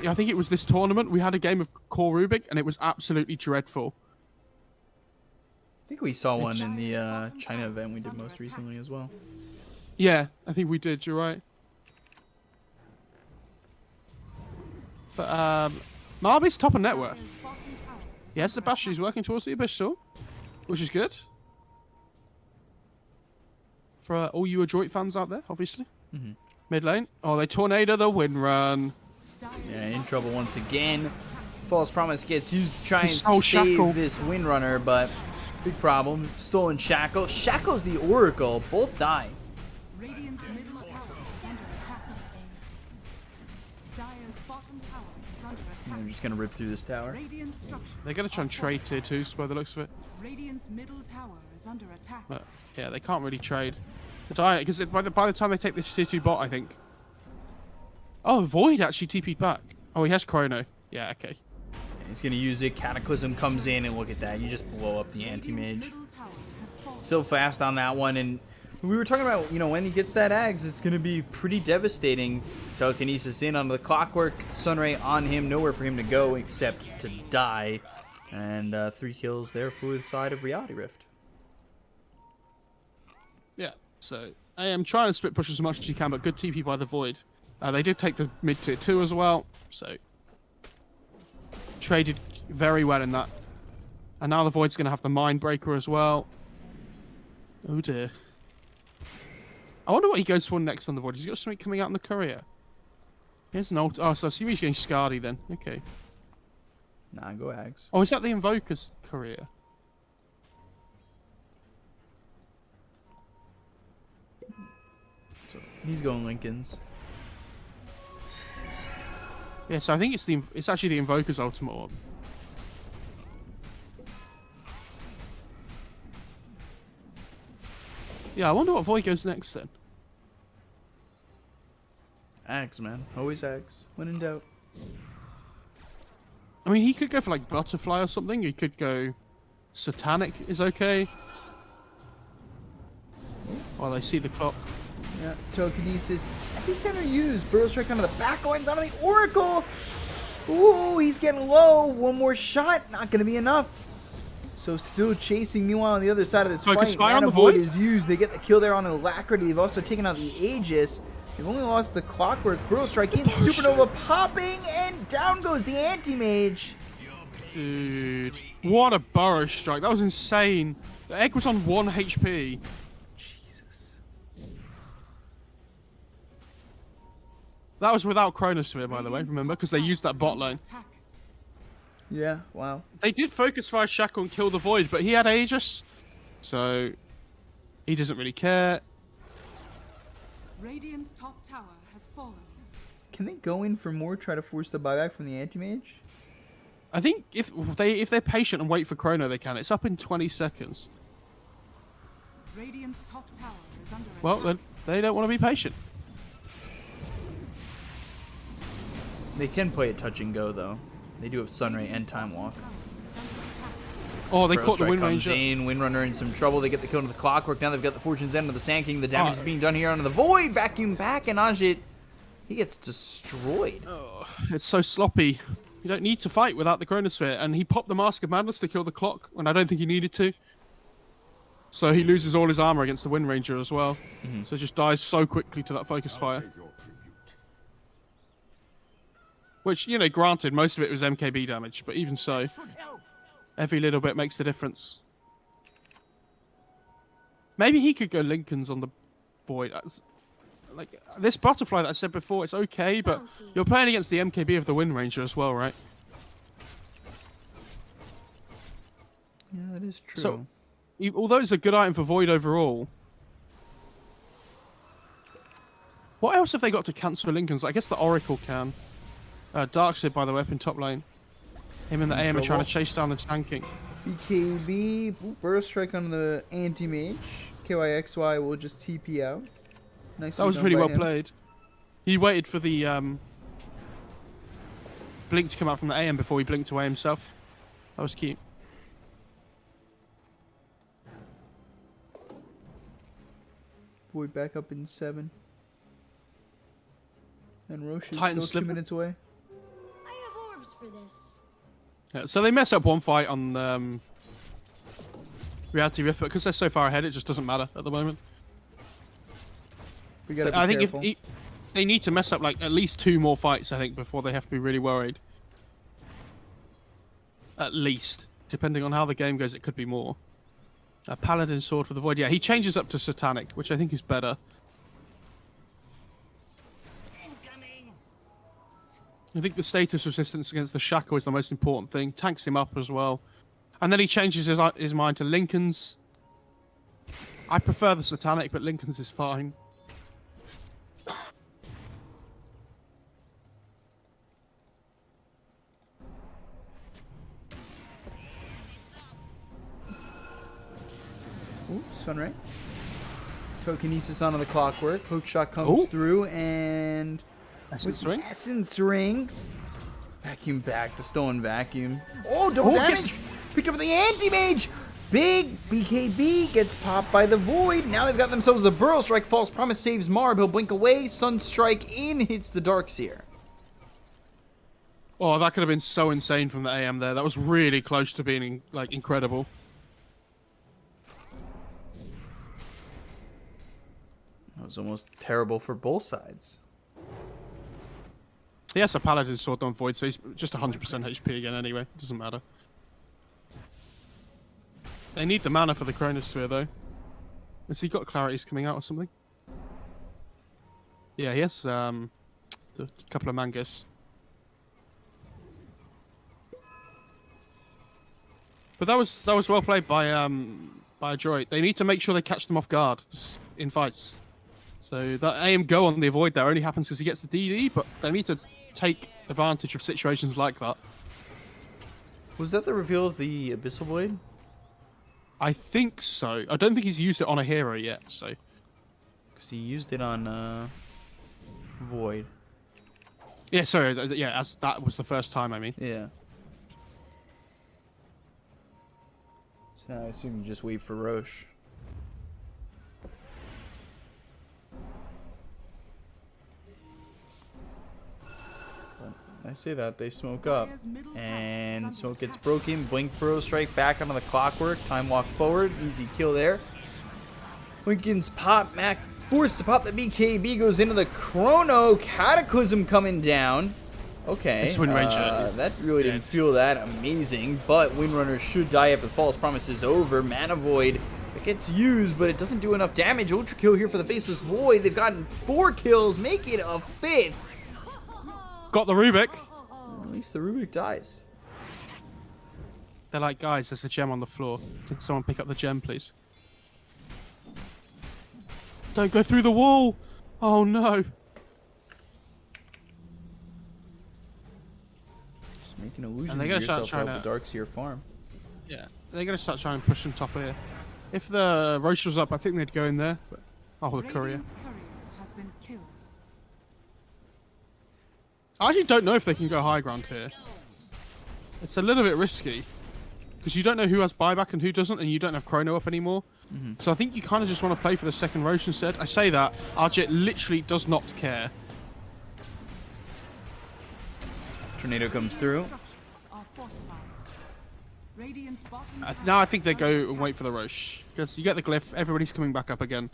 I think it was this tournament. We had a game of core Rubik, and it was absolutely dreadful. I think we saw one in the China event we did most recently as well. Yeah, I think we did, you're right. But Marby's top of network. Dire's bottom tower is Yes, the under Bashi's working towards the Abyss Sword, which is good. For all you Adroit fans out there, obviously. Mid lane. Oh, they tornado the win run. Dire's Yeah, in trouble once again. False Promise gets used to try and stole save Shackle. this Windrunner, but big problem. Stolen Shackle. Shackle's the Oracle. Both die. Radiant's middle tower is under attack. Dire's bottom tower is under I'm attack. just gonna rip through this tower. Radiant structures. They're going to try and trade tier 2s by the looks of it. Radiant's middle tower is under attack. But yeah, they can't really trade. Because by the time they take this tier 2 bot, I think. Oh, Void actually TP'd back. Oh, he has Chrono. Yeah, okay. He's gonna use it. Cataclysm comes in, and look at that. You just blow up the Radiant's anti-mage. middle tower has fallen. So fast on that one, and we were talking about, you know, when he gets that Ags, it's gonna be pretty devastating. Telekinesis in on the Clockwork, Sunray on him, nowhere for him to go except to die, and 3 kills there for the side of Reality Rift. Yeah, so I am trying to split push as much as you can, but good TP by the Void. They did take the mid tier 2 as well, so traded very well in that. And now the Void's going to have the Mind Breaker as well. Oh dear. I wonder what he goes for next on the Void. He's got something coming out in the courier. Here's an ult. Oh, so I assume he's getting Scardy then. Okay. Nah, go Ags. Oh, is that the Invoker's courier? So he's going Lincoln's. Yeah, so I think it's actually the Invoker's Ultimate Orb. Yeah, I wonder what Void goes next then. Ags, man. Always Ags. When in doubt. I mean, he could go for like Butterfly or something. He could go Satanic is okay. While I see the clock. Yeah, Telekinesis. Epicenter used. Burrow Strike onto the back lines onto the Oracle. Ooh, he's getting low. One more shot. Not going to be enough. So still chasing. Meanwhile, on the other side of this Focus fight, fire on Mana the Void Void. is used. They get the kill there on Alacrity. They've also taken out the Aegis. They've only lost the Clockwork. Burrow Strike in. Supernova popping. And down goes the Anti-Mage. Dude, what a Burrow Strike. That was insane. The egg was on 1 HP. Jesus. That was without Chronosphere, by the way, remember? Because they used that bot lane. Attack. Yeah, wow. They did focus fire Shackle and kill the Void, but he had Aegis. So, he doesn't really care. Radiant's top tower has fallen. Can they go in for more, try to force the buyback from the Anti-Mage? I think if they're patient and wait for Chrono, they can. It's up in 20 seconds. Radiant's top tower is under Well, attack. then they don't want to be patient. They can play it touch and go, though. They do have Sunray and Radiant's Time bottom Walk. tower is under attack. Oh, they Burrow caught the Strike Wind comes Ranger. in, Windrunner in some trouble. They get the kill into the Clockwork. Now they've got the Fortune's End of the Sand King. The damage is being done here onto the Void. Vacuum back, and Ajit, he gets destroyed. Oh, it's so sloppy. You don't need to fight without the Chronosphere. And he popped the Mask of Madness to kill the clock, when I don't think he needed to. So he loses all his armor against the Wind Ranger as well. So just dies so quickly to that focus fire. Take your tribute. Which, you know, granted, most of it was MKB damage, but even so, every little bit makes the difference. Maybe he could go Lincoln's on the Void. Like, this Butterfly that I said before, it's okay, but you're playing against the MKB of the Wind Ranger as well, right? Yeah, that is true. So, although it's a good item for Void overall, what else have they got to cancel Lincoln's? I guess the Oracle can. Darkseid, by the way, up in top lane. Him and the AM are trying to chase down the Sand King. BKB, Burrow Strike on the Anti-Mage. KYXY will just TP out. Nice. That was really well played. He waited for the blink to come out from the AM before he blinked away himself. That was cute. Void back up in 7. And Roche is Titan still 2 Slipper. minutes away. I have orbs for this. Yeah, so they mess up one fight on Reality Rift, but because they're so far ahead, it just doesn't matter at the moment. We gotta be I think careful. they need to mess up like at least 2 more fights, I think, before they have to be really worried. At least. Depending on how the game goes, it could be more. Paladin Sword for the Void. Yeah, he changes up to Satanic, which I think is better. I think the status resistance against the Shackle is the most important thing. Tanks him up as well. And then he changes his mind to Lincoln's. I prefer the Satanic, but Lincoln's is fine. Ooh, Sunray. Telekinesis onto the Clockwork. Hook shot comes through, and Essence Ring. Essence Ring. Vacuum back. The stolen vacuum. Oh, double damage. Picked up with the anti-mage. Big BKB gets popped by the Void. Now they've got themselves the Burrow Strike. False Promise saves Marb. He'll blink away. Sunstrike in hits the Darkseer. Oh, that could have been so insane from the AM there. That was really close to being like incredible. That was almost terrible for both sides. He has a Paladin Sword on Void, so he's just 100% HP again anyway. Doesn't matter. They need the mana for the Chronosphere, though. Has he got Clarities coming out or something? Yeah, he has a couple of Mangas. But that was well played by Adroit. They need to make sure they catch them off guard in fights. So that AM go on the Avoid there only happens because he gets the DD, but they need to take advantage of situations like that. Was that the reveal of the Abyssal Blade? I think so. I don't think he's used it on a hero yet, so. Because he used it on Void. Yeah, sorry. Yeah, as that was the first time, I mean. Yeah. So now I assume you just wait for Roche. I say that, they smoke up, and smoke gets broken. Blink Burrow Strike back onto the Clockwork. Time walk forward, easy kill there. Lincoln's pop, Mac forced to pop the BKB, goes into the Chrono. Cataclysm coming down. Okay, that really didn't feel that amazing, but Windrunner should die after the False Promise is over. Mana Void, it gets used, but it doesn't do enough damage. Ultra kill here for the Faceless Void. They've gotten 4 kills, make it a 5th. Got the Rubik. At least the Rubik dies. They're like, guys, there's a gem on the floor. Can someone pick up the gem, please? Don't go through the wall. Oh, no. Just make an illusion And they're to gonna start yourself trying out the Darkseer farm. Yeah, they're going to start trying to push them top here. If the Roche was up, I think they'd go in there. But... oh, the Courier. Radiant's courier has been killed. I actually don't know if they can go high ground here. It's a little bit risky. Because you don't know who has buyback and who doesn't, and you don't have Chrono up anymore. So I think you kind of just want to play for the second Roche instead. I say that, Arjit literally does not care. Tornado comes through. Structures are fortified. Radiant's bottom Now I think they go and wait for the Roche. Because you get the glyph, everybody's coming back up again.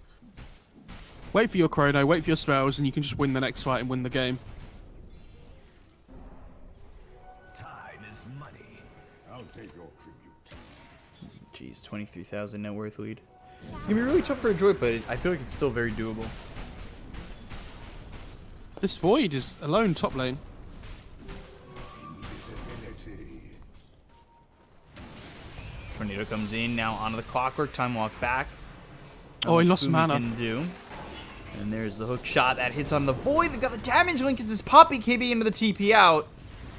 Wait for your Chrono, wait for your spells, and you can just win the next fight and win the game. I'll take your tribute. Jeez, 23,000 net worth lead. It's going to be really tough for Adroit, but I feel like it's still very doable. This Void is alone top lane. Invisibility. Tornado comes in, now onto the Clockwork. Time walk back. Oh, he Not much lost Boom mana. Can do. And there's the hook shot that hits on the Void. They've got the damage. Lincoln's his poppy KB into the TP out.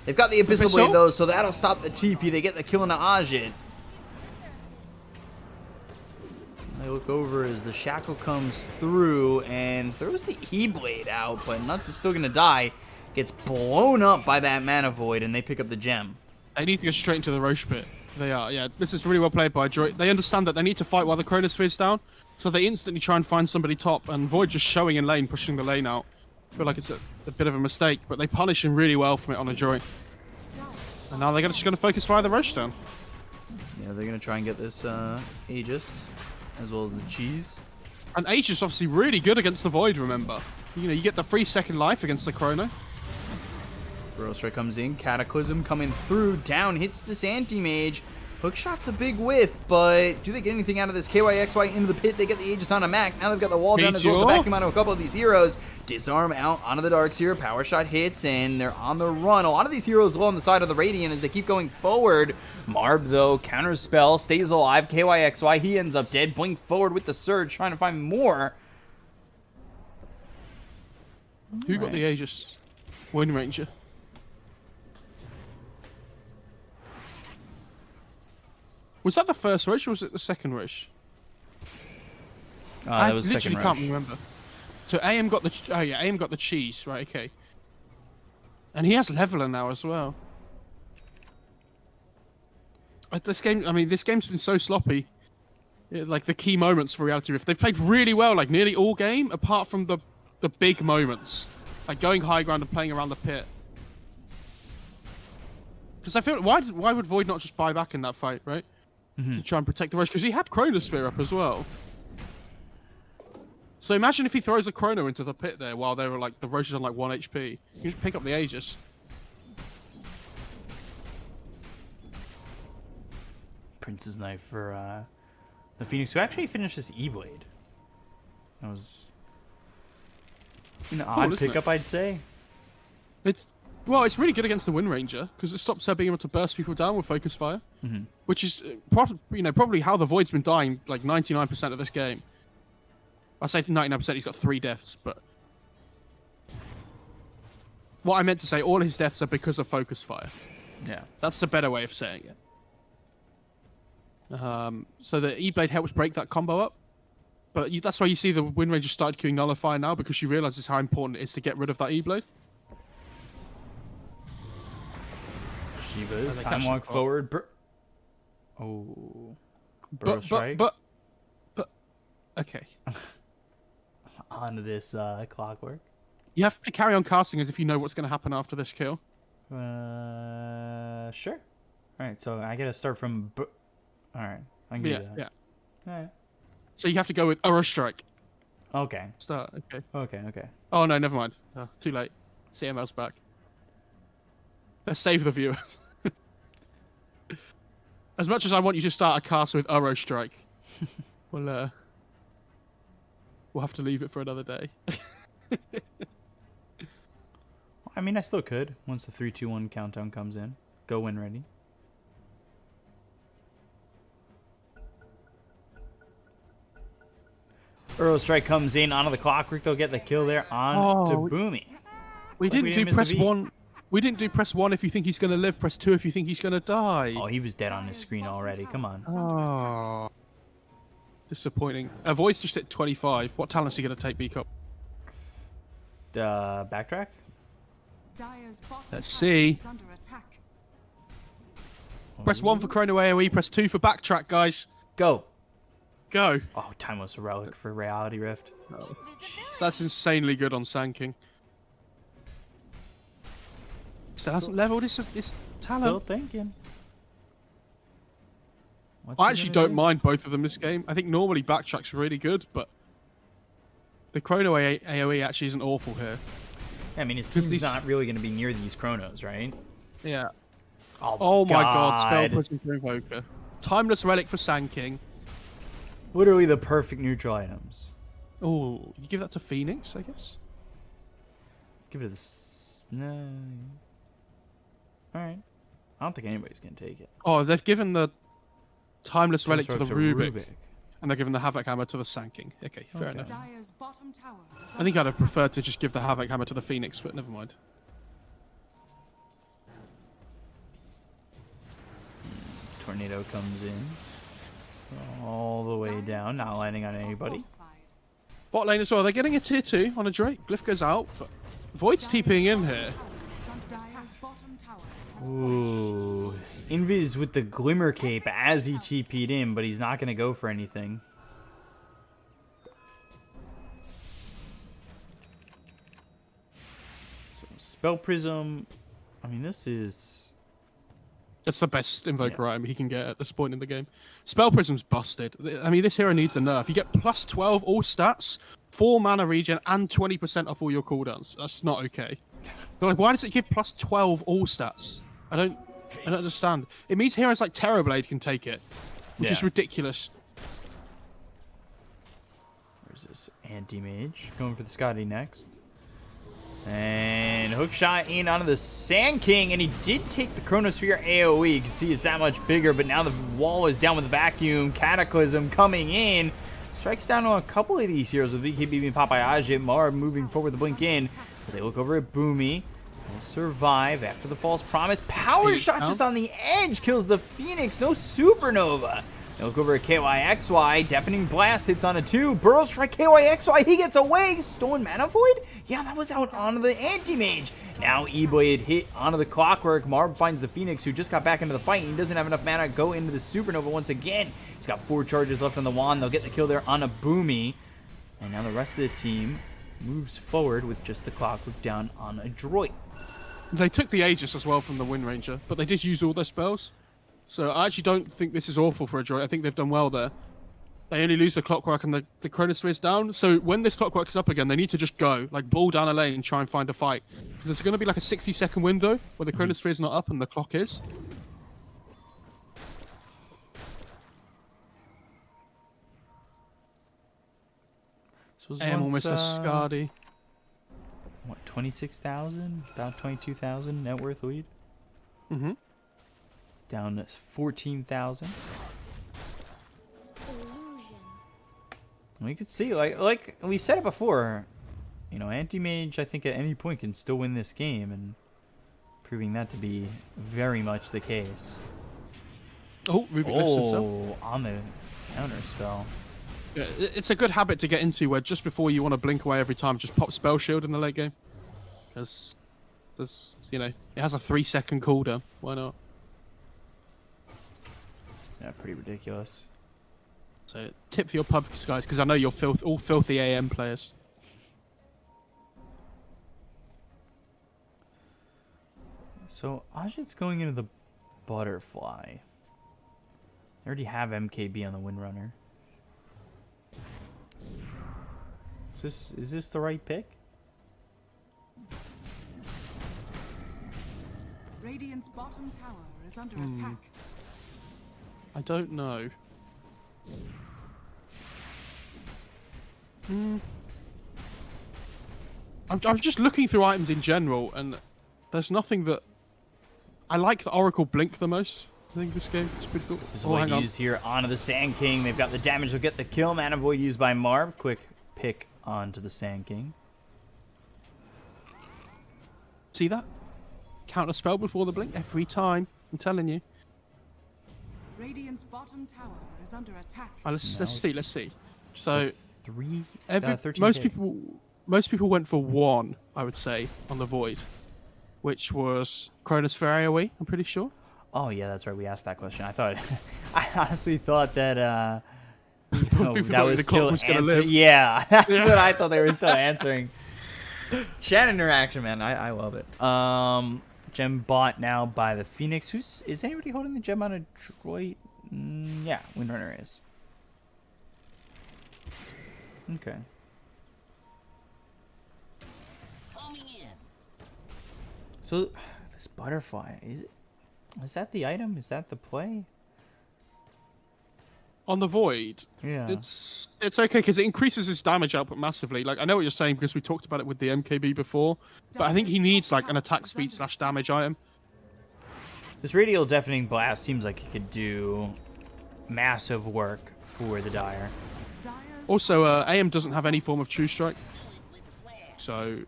They've got the Abyssal Blade, though, so that'll stop the TP. They get the kill into Ajit. They look over as the Shackle comes through and throws the E-Blade out, but Nuts is still going to die. Gets blown up by that Mana Void, and they pick up the gem. They need to go straight into the Roche pit. They are, yeah. This is really well played by Adroit. They understand that they need to fight while the Chronosphere's down, so they instantly try and find somebody top, and Void just showing in lane, pushing the lane out. I feel like it's a bit of a mistake, but they punish him really well from it on Adroit. And now they're just going to focus fire the Roche down. Yeah, they're going to try and get this Aegis, as well as the cheese. And Aegis obviously really good against the Void, remember. You know, you get the 3-second life against the Chrono. Burrow Strike comes in. Cataclysm coming through. Down hits this anti-mage. Hookshot's a big whiff, but do they get anything out of this? KYXY into the pit. They get the Aegis on a Mac. Now they've got the wall down as well as the vacuum onto a couple of these heroes. Disarm out onto the Darkseer. Power shot hits, and they're on the run. A lot of these heroes low on the side of the Radiant as they keep going forward. Marb, though, counterspell, stays alive. KYXY, he ends up dead. Blink forward with the Surge, trying to find more. Who got the Aegis? Wind Ranger. Was that the first rush or was it the second rush? That was I second literally rush. can't remember. So AM got the AM got the cheese, right? Okay. And he has Leveler now as well. This game, I mean, this game's been so sloppy. Like the key moments for Reality Rift, they've played really well, like nearly all game, apart from the big moments, like going high ground and playing around the pit. Because I feel, why would Void not just buy back in that fight, right? To try and protect the Roche, because he had Chrono Spear up as well. So imagine if he throws a Chrono into the pit there while they were like the Roche is on like 1 HP. You just pick up the Aegis. Prince's Knife for the Phoenix, who actually finished this E-Blade. That was an odd pickup, I'd say. Well, it's really good against the Wind Ranger because it stops her being able to burst people down with Focus Fire, which is probably how the Void's been dying like 99% of this game. I say 99%. He's got 3 deaths, but what I meant to say, all his deaths are because of Focus Fire. Yeah, that's the better way of saying it. So the E-Blade helps break that combo up, but that's why you see the Wind Ranger started queuing Nullify now because she realizes how important it is to get rid of that E-Blade. Shiva's time walk forward. Burrow Strike. But okay. Onto this clockwork. You have to carry on casting as if you know what's going to happen after this kill. Sure. All right, so I gotta start from. All right, I can do that. Yeah. All right. So you have to go with Arrow Strike. Okay. Start. Okay. Okay. Oh no, never mind. Oh, too late. CML's back. Let's save the viewers. As much as I want you to start a cast with Arrow Strike, we'll have to leave it for another day. I mean, I still could once the 3, 2, 1 countdown comes in. Go when ready. Arrow Strike comes in onto the clockwork. They'll get the kill there on to Boomy. We didn't do press 1. We didn't do press 1 if you think he's going to live, press 2 if you think he's going to die. Oh, he was dead on his screen already. Come on. Oh. Disappointing. Voice just hit 25. What talent's he going to take, B-Cup? Backtrack? Let's see. Press 1 for Chrono AoE, press 2 for Backtrack, guys. Go. Go. Oh, Timeless Relic for Reality Rift. Oh. That's insanely good on Sand King. Still hasn't leveled this talent. Still thinking. I actually don't mind both of them this game. I think normally Backtrack's really good, but the Chrono AoE actually isn't awful here. Yeah, I mean, his team's not really going to be near these Chronos, right? Yeah. Oh my god, Spell Prism for Invoker. Timeless Relic for Sand King. Literally the perfect neutral items. Oh, you give that to Phoenix, I guess? Give it to this. No. Alright. I don't think anybody's going to take it. Oh, they've given the Timeless Relic to the Rubik. And they're giving the Havoc Hammer to the Sand King. Okay, fair enough. I think I'd have preferred to just give the Havoc Hammer to the Phoenix, but never mind. Tornado comes in. All the way down, not landing on anybody. Bot lane as well. They're getting a tier 2 on a Drake. Glyph goes out. But Void's TPing in here. Ooh. Invis with the Glimmer Cape as he TP'd in, but he's not going to go for anything. So, Spell Prism. I mean, this is... That's the best Invoker item he can get at this point in the game. Spell Prism's busted. I mean, this hero needs a nerf. You get plus 12 all stats 4 mana regen and 20% off all your cooldowns. That's not okay. So like, why does it give plus 12 all stats? I don't understand. It means heroes like Terrorblade can take it, which is Yeah. ridiculous. There's this anti-mage going for the Scotty next. And hook shot in onto the Sand King, and he did take the Chronosphere AoE. You can see it's that much bigger, but now the wall is down with the vacuum. Cataclysm coming in. Strikes down on a couple of these heroes with VK being Papayage. Marb moving forward to blink in. But they look over at Boomy. Will survive after the false promise. Power shot just on the edge kills the Phoenix. No supernova. They look over at KYXY. Deafening blast hits on a 2. Burrow strike KYXY. He gets away. Stolen mana void? Yeah, that was out onto the anti-mage. Now E-Blade hit onto the clockwork. Marb finds the Phoenix, who just got back into the fight. He doesn't have enough mana to go into the supernova once again. He's got 4 charges left on the wand. They'll get the kill there on a Boomy. And now the rest of the team moves forward with just the clockwork down on Adroit. They took the Aegis as well from the Wind Ranger, but they did use all their spells. So I actually don't think this is awful for Adroit. I think they've done well there. They only lose the clockwork and the Chronosphere is down. So when this clockwork is up again, they need to just go, like ball down a lane and try and find a fight. Because there's going to be like a 60-second window where the Chronosphere is not up and the clock is. Almost a Skadi. What, 26,000? About 22,000 net worth lead? Mm-hmm. Down to 14,000. Illusion. We could see, like we said it before, you know, anti-mage I think at any point can still win this game, and proving that to be very much the case. Oh, Rubik lifts himself. Oh, on the counter spell. Yeah, it's a good habit to get into where just before you want to blink away every time, just pop Spell Shield in the late game. Because, you know, it has a 3-second cooldown. Why not? Yeah, pretty ridiculous. So, tip for your pubs, guys, because I know you're all filthy AM players. So, Ajit's going into the Butterfly. They already have MKB on the Windrunner. Is this the right pick? Radiant's bottom tower is under attack. I don't know. I'm just looking through items in general, and there's nothing that... I like the Oracle Blink the most. I think this game is pretty cool. There's a Void used here onto the Sand King. They've got the damage. They'll get the kill. Mana Void used by Marb. Quick pick onto the Sand King. See that? Counter spell before the blink every time. I'm telling you. Radiant's bottom tower is under attack. Let's see. Just So the 13 most hit. people went for 1, I would say, on the Void, which was Chronosphere AoE, I'm pretty sure. Oh yeah, that's right. We asked that question. I honestly thought that that was still answering. Yeah, that's what I thought they were still answering. Chat interaction, man. I love it. Gem bought now by the Phoenix. Is anybody holding the gem on Adroit? Yeah, Windrunner is. Okay. So this butterfly, is that the item? Is that the play? On the Void, Yeah. it's okay because it increases his damage output massively. Like, I know what you're saying because we talked about it with the MKB before, but I think he needs like an attack speed / damage item. This radial deafening blast seems like it could do massive work for the Dire. Dire's Also, AM doesn't have any form of True Strike, so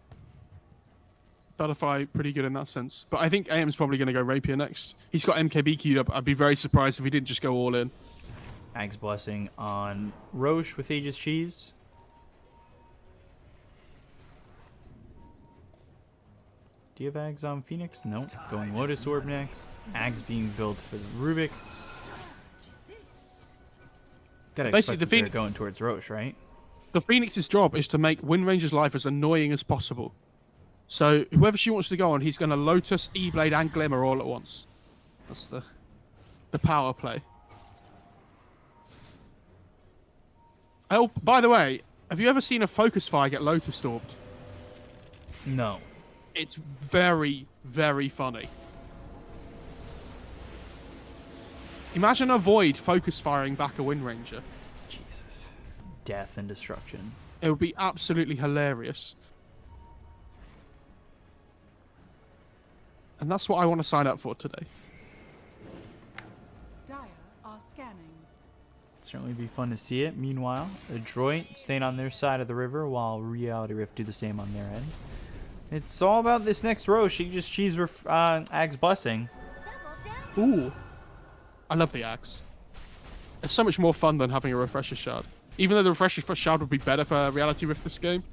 Butterfly pretty good in that sense. But I think AM's probably going to go Rapier next. He's got MKB queued up. I'd be very surprised if he didn't just go all in. Ag's Blessing on Roche with Aegis Cheese. Do you have Ags on Phoenix? Nope. Going Lotus Orb next. Ags being built for the Rubik. Gotta Basically, expect that they're going towards Roche, right? The Phoenix's job is to make Windranger's life as annoying as possible. So whoever she wants to go on, he's going to Lotus, E-Blade, and Glimmer all at once. That's the power play. Oh, by the way, Have you ever seen a focus fire get Lotus Orbed? No. It's very, very funny. Imagine a Void focus firing back a Wind Ranger. Jesus. Death and destruction. It would be absolutely hilarious. And that's what I want to sign up for today. Dire are scanning. Certainly be fun to see it. Meanwhile, Adroit staying on their side of the river while Reality Rift do the same on their end. It's all about this next row. She's Ag's blessing. Ooh. I love the axe. It's so much more fun than having a refresher shard. Even though the refresher shard would be better for Reality Rift this game.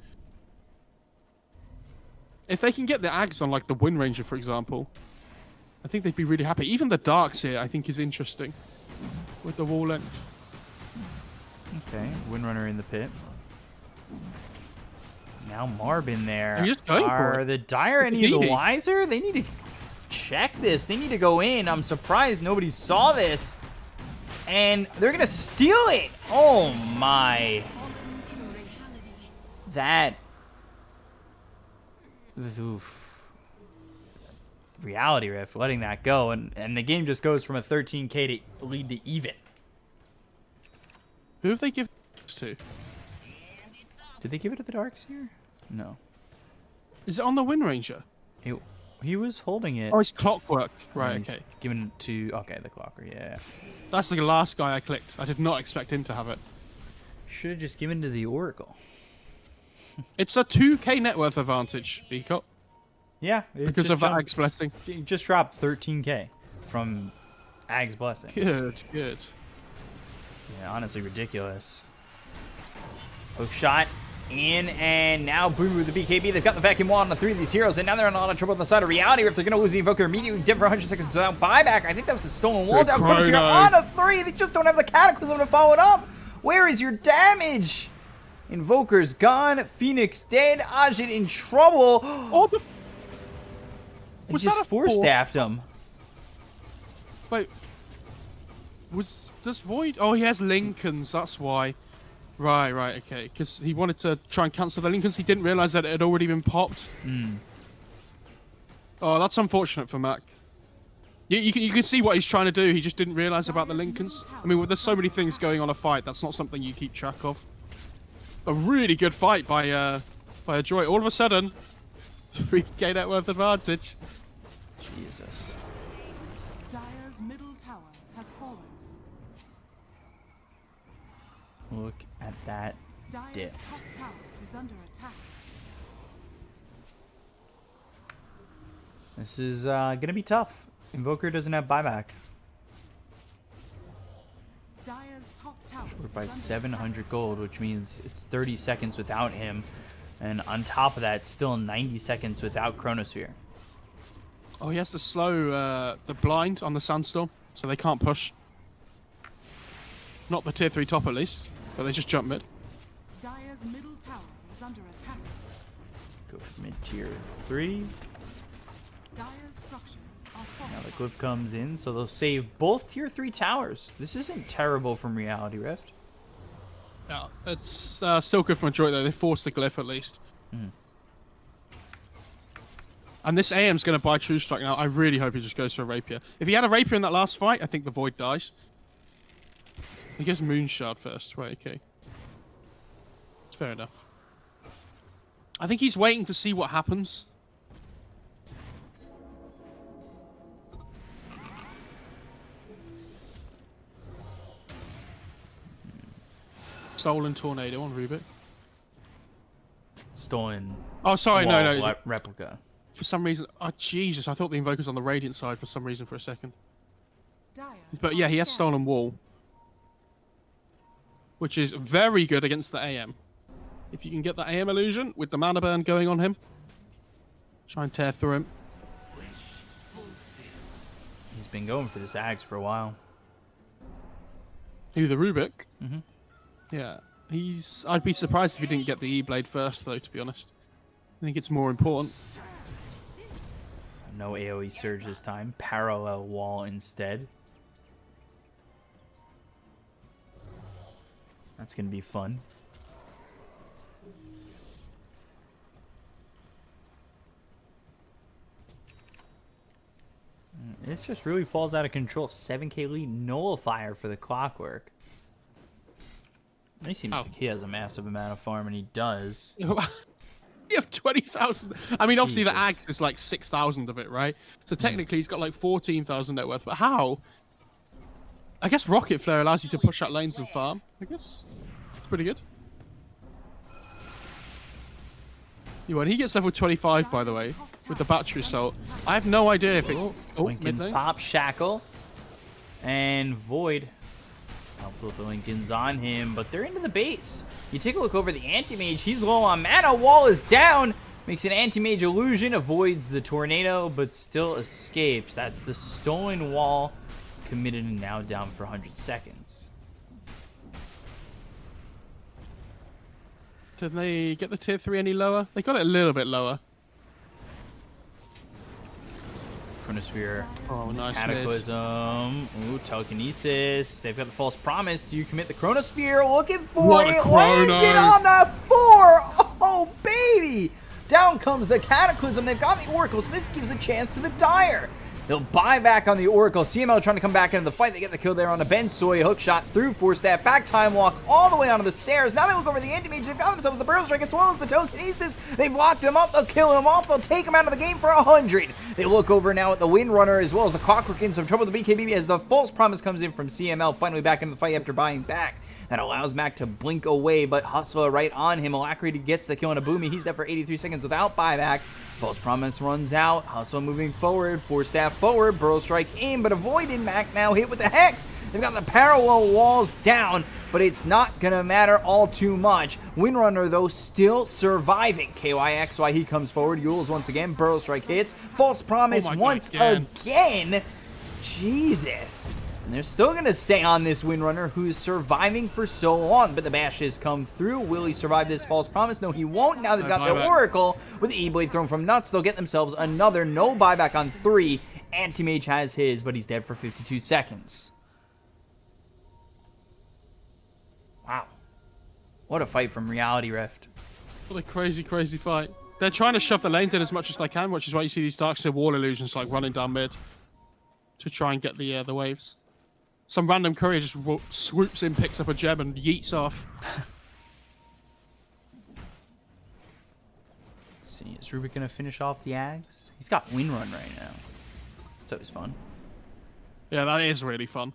If they can get the axe on like the Wind Ranger, for example, I think they'd be really happy. Even the darks here, I think, is interesting with the wall length. Okay, Windrunner in the pit. Now Marb in there. Are you just going for Are it? the Dire any of the Indeed. wiser? They need to check this. They need to go in. I'm surprised nobody saw this. And they're going to steal it. Oh, my. That. Oof. Reality Rift, letting that go. And the game just goes from a 13k to lead to even. Who have they given this to? Did they give it to the Darks here? No. Is it on the Wind Ranger? He was holding it. Oh, it's Clockwork. Right, He's okay. given it to... Okay, the Clocker, yeah. That's the last guy I clicked. I did not expect him to have it. Should have just given to the Oracle. It's a 2k net worth advantage, Beacott, Yeah. because of that Ag's Blessing. He just dropped 13k from Ag's Blessing. Good, good. Yeah, honestly ridiculous. Hook shot in, and now Boom with the BKB. They've got the vacuum wall on the 3 of these heroes, and now they're in a lot of trouble on the side of Reality. If they're going to lose the Invoker immediately, dead for 100 seconds without buyback. I think that was the stolen wall Good down Chronos here chrono. on a 3. They just don't have the Cataclysm to follow it up. Where is your damage? Invoker's gone. Phoenix dead. Ajit in trouble. Oh, the... It Was just that a force-staffed him. Wait. Does Void... Oh, he has Lincolns, that's why. Right, okay. Because he wanted to try and cancel the Lincolns. He didn't realise that it had already been popped. Oh, that's unfortunate for Mac. You can see what he's trying to do. He just didn't realise about the Lincolns. I mean, there's so many things going on a fight. That's not something you keep track of. A really good fight by Adroit. All of a sudden, 3k net worth advantage. Jesus. Dire's middle tower has fallen. Look at that Dire's dip. top tower is under attack. This is going to be tough. Invoker doesn't have buyback. Dire's top tower We're by is under 700 gold, which means it's 30 seconds without him. And on top of that, still 90 seconds without Chronosphere. Oh, he has to slow the blind on the Sandstorm, so they can't push. Not the tier 3 top, at least. But they just jump mid. Dire's middle tower is under attack. Go for mid-tier 3. Dire's structures are Now falling. the glyph comes in, so they'll save both tier 3 towers. This isn't terrible from Reality Rift. Yeah, it's still good from Adroit, though. They forced the glyph, at least. And this AM's going to buy True Strike now. I really hope he just goes for a Rapier. If he had a Rapier in that last fight, I think the Void dies. He gets Moonshard first. Right, okay. It's fair enough. I think he's waiting to see what happens. Stolen Tornado on Rubik. Stolen Oh, sorry, wall no. replica. For some reason... Oh, Jesus. I thought the Invoker's on the Radiant side for some reason for a second. Dire But yeah, he has are Stolen Wall. Which is very good against the AM. If you can get the AM illusion with the mana burn going on him. Try and tear through him. He's been going for this axe for a while. Who, the Rubik? Mhm. Yeah. I'd be surprised if he didn't get the E-Blade first, though, to be honest. I think it's more important. No AoE surge this time. Parallel wall instead. That's going to be fun. It just really falls out of control. 7k lead nullifier for the Clockwork. He seems like he has a massive amount of farm, and he does. You have 20,000. I mean, obviously the Jesus. Axe is like 6,000 of it, right? So technically he's got like 14,000 net worth. But how? I guess Rocket Flare allows you to push out lanes and farm. I guess it's pretty good. When he gets level 25, by the way, with the battery assault, I have no idea if it... Oh, Lincoln's mid lane. pop, Shackle, and Void. I'll put the Lincolns on him, but they're into the base. You take a look over the Anti-Mage. He's low on mana. Wall is down. Makes an Anti-Mage illusion. Avoids the tornado, but still escapes. That's the stolen wall. Committed and now down for 100 seconds. Did they get the tier 3 any lower? They got it a little bit lower. Chronosphere. Oh, nice. Cataclysm. Ooh, Telekinesis. They've got the False Promise. Do you commit the Chronosphere? Looking for What a it. chrono. Lands it on the 4. Oh, baby. Down comes the Cataclysm. They've got the Oracle, so this gives a chance to the Dire. They'll buy back on the Oracle. CML trying to come back into the fight. They get the kill there on the Bensoy. Hook shot through Force Staff. Back time walk all the way onto the stairs. Now they look over the Anti-Mage. They've got themselves the Burrow Strike as well as the Telekinesis. They've locked him up. They'll kill him off. They'll take him out of the game for 100. They look over now at the Windrunner as well as the Clockwork in some trouble with the BKB as the False Promise comes in from CML. Finally back into the fight after buying back. That allows Mac to blink away, but Hustler right on him. Alacrity gets the kill on a Boomy. He's there for 83 seconds without buyback. False Promise runs out. Hustle moving forward. Force Staff forward. Burrow Strike in, but avoided. Mac now hit with the Hex. They've got the parallel walls down, but it's not going to matter all too much. Windrunner, though, still surviving. KYXY, he comes forward. Yules once again. Burrow Strike hits. False Promise once again. Jesus. And they're still going to stay on this Windrunner who's surviving for so long. But the bashes come through. Will he survive this False Promise? No, he won't. Now they've got the Oracle with the E-Blade thrown from Nuts. They'll get themselves another no buyback on 3. Anti-Mage has his, but he's dead for 52 seconds. Wow. What a fight from Reality Rift. What a crazy, crazy fight. They're trying to shove the lanes in as much as they can, which is why you see these Darkseer wall illusions like running down mid to try and get the waves. Some random courier just swoops in, picks up a gem, and yeets off. Let's see, is Rubik going to finish off the Ags? He's got Windrun right now. It's always fun. Yeah, that is really fun.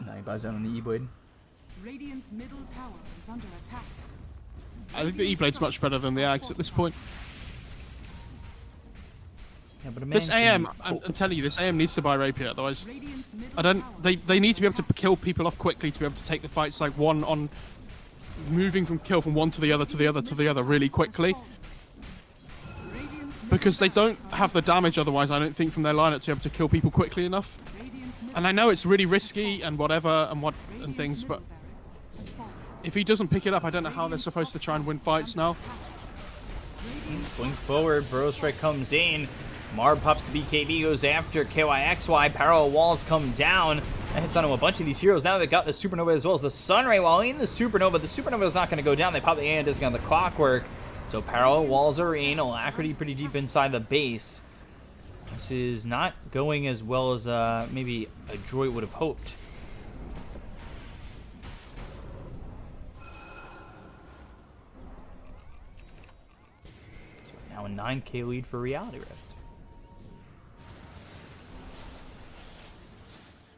Now he buys out on the E-Blade. Radiant's middle tower is under attack. I think the E-Blade's much better than the Ags at this point. Yeah, but This AM, I'm telling you, this AM needs to buy Rapier, otherwise Radiant's middle I don't. tower They need to be able to kill people off quickly to be able to take the fights like one on, moving from kill from one to the other to the other to the other really quickly. Radiant's Because they don't have the damage otherwise, I don't think, from their lineup to be able to kill people quickly enough. Radiant's middle And I know it's really risky and whatever and things, but barracks has fallen. if he doesn't pick it up, I don't know how they're supposed to try and win fights now. Blink forward, Burrow Strike comes in. Marb pops the BKB, goes after KYXY. Parallel walls come down. That hits onto a bunch of these heroes. Now they've got the Supernova as well as the Sunray. While in the Supernova is not going to go down. They pop the A and disc on the Clockwork. So parallel walls are in. Alacrity pretty deep inside the base. This is not going as well as maybe Adroit would have hoped. So now a 9k lead for Reality Rift.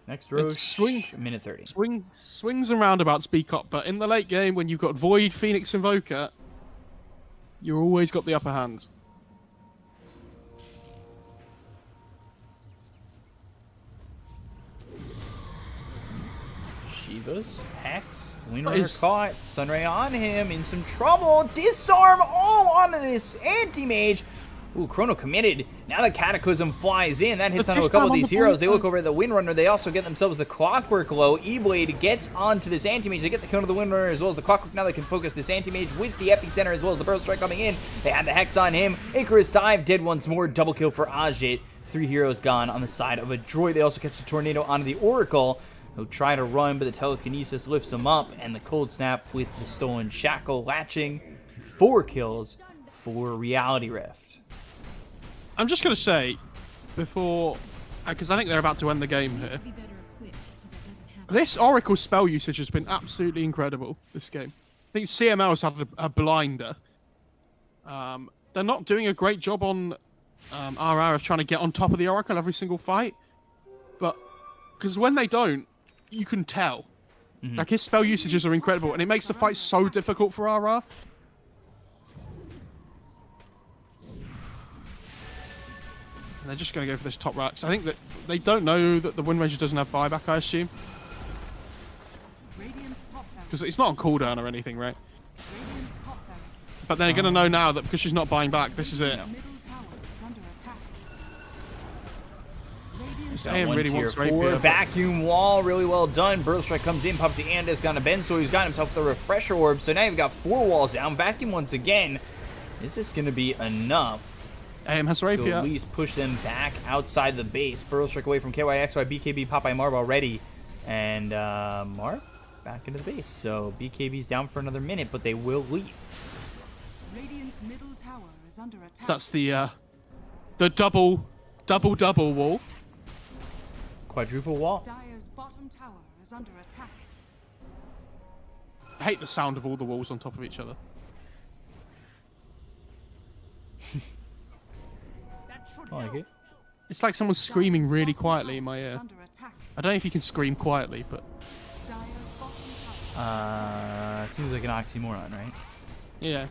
Next row, minute 30. Swings and roundabouts speak up, but in the late game when you've got Void, Phoenix, Invoker, you've always got the upper hand. Shivas, Hex, Windrunner caught, Sunray on him, in some trouble, disarm all onto this Anti-Mage. Ooh, Chrono committed. Now the Cataclysm flies in. That hits onto a couple of these heroes. They look over at the Windrunner. They also get themselves the Clockwork low. E-Blade gets onto this Anti-Mage. They get the kill to the Windrunner as well as the Clockwork. Now they can focus this Anti-Mage with the Epicenter as well as the Burrow Strike coming in. They have the Hex on him. Icarus dive, dead once more. Double kill for Ajit. 3 heroes gone on the side of Adroit. They also catch the Tornado onto the Oracle. He'll try to run, but the Telekinesis lifts him up. And the Cold Snap with the Stolen Shackle latching. 4 kills for Reality Rift. I'm just going to say, before... Because I think they're about to end the game here. Be better equipped so that doesn't happen. This Oracle spell usage has been absolutely incredible, this game. I think CML's had a blinder. They're not doing a great job on RR of trying to get on top of the Oracle every single fight. But, because when they don't, you can tell. Like, his spell usages are incredible, and it makes the fight so difficult for RR. They're just going to go for this top right. So I think that they don't know that the Wind Ranger doesn't have buyback, I assume. Because it's not on cooldown or anything, right? But they're going to know now that because she's not buying back, this is it. AM really wants Rapier. Vacuum wall, really well done. Burrow Strike comes in, pops the Andis, got a Ben, so he's got himself the Refresher Orb. So now you've got 4 walls down. Vacuum once again. Is this going to be enough? AM has To Rapier. at least push them back outside the base. Burrow Strike away from KYXY, BKB, Popeye, Marv already. And Marv back into the base. So BKB's down for another minute, but they will leave. Radiant's middle tower is under attack. So that's the double wall. Quadruple wall. Dire's bottom tower is under attack. I hate the sound of all the walls on top of each other. I like it. It's like someone's screaming really quietly in my Is ear. under attack. I don't know if you can scream quietly, but Dire's bottom tower. Seems like an oxymoron, right? yeah.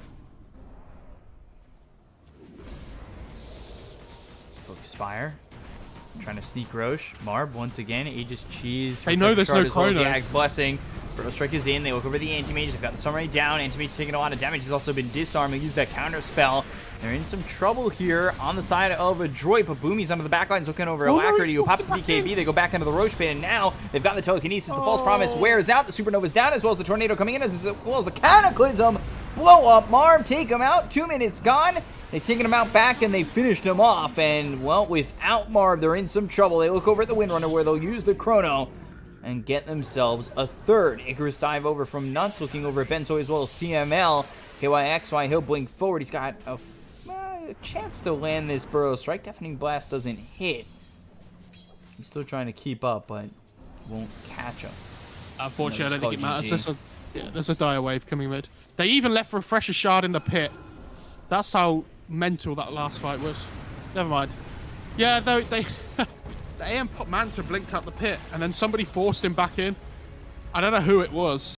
Focus fire. Trying to sneak Roche. Marb once again. Aegis Cheese. They know there's no as well as the chrono. Ag's Blessing. Burrow Strike is in. They look over the Anti-Mage. They've got the Samurai down. Anti-Mage taking a lot of damage. He's also been disarmed. They use that counter spell. They're in some trouble here on the side of Adroit. But Boomy's under the back lines looking over Alacrity, who pops the BKB. They go back into the Roche pit. And now they've got the Telekinesis. The False Promise wears out. The Supernova's down, as well as the Tornado coming in, as well as the Cataclysm. Blow up Marv. Take him out. 2 minutes gone. They've taken him out back, and they finished him off. And, well, without Marv, they're in some trouble. They look over at the Windrunner, where they'll use the Chrono and get themselves a third. Icarus dive over from Nuts, looking over at Benzo as well as CML. KYXY, he'll blink forward. He's got a chance to land this Burrow Strike. Deafening Blast doesn't hit. He's still trying to keep up, but won't catch him. Unfortunately, I don't think it called matters. GG. There's a dire wave coming mid. They even left Refresher Shard in the pit. That's how mental that last fight was. Never mind. Yeah, they the AM Pop Manta blinked out the pit, and then somebody forced him back in. I don't know who it was.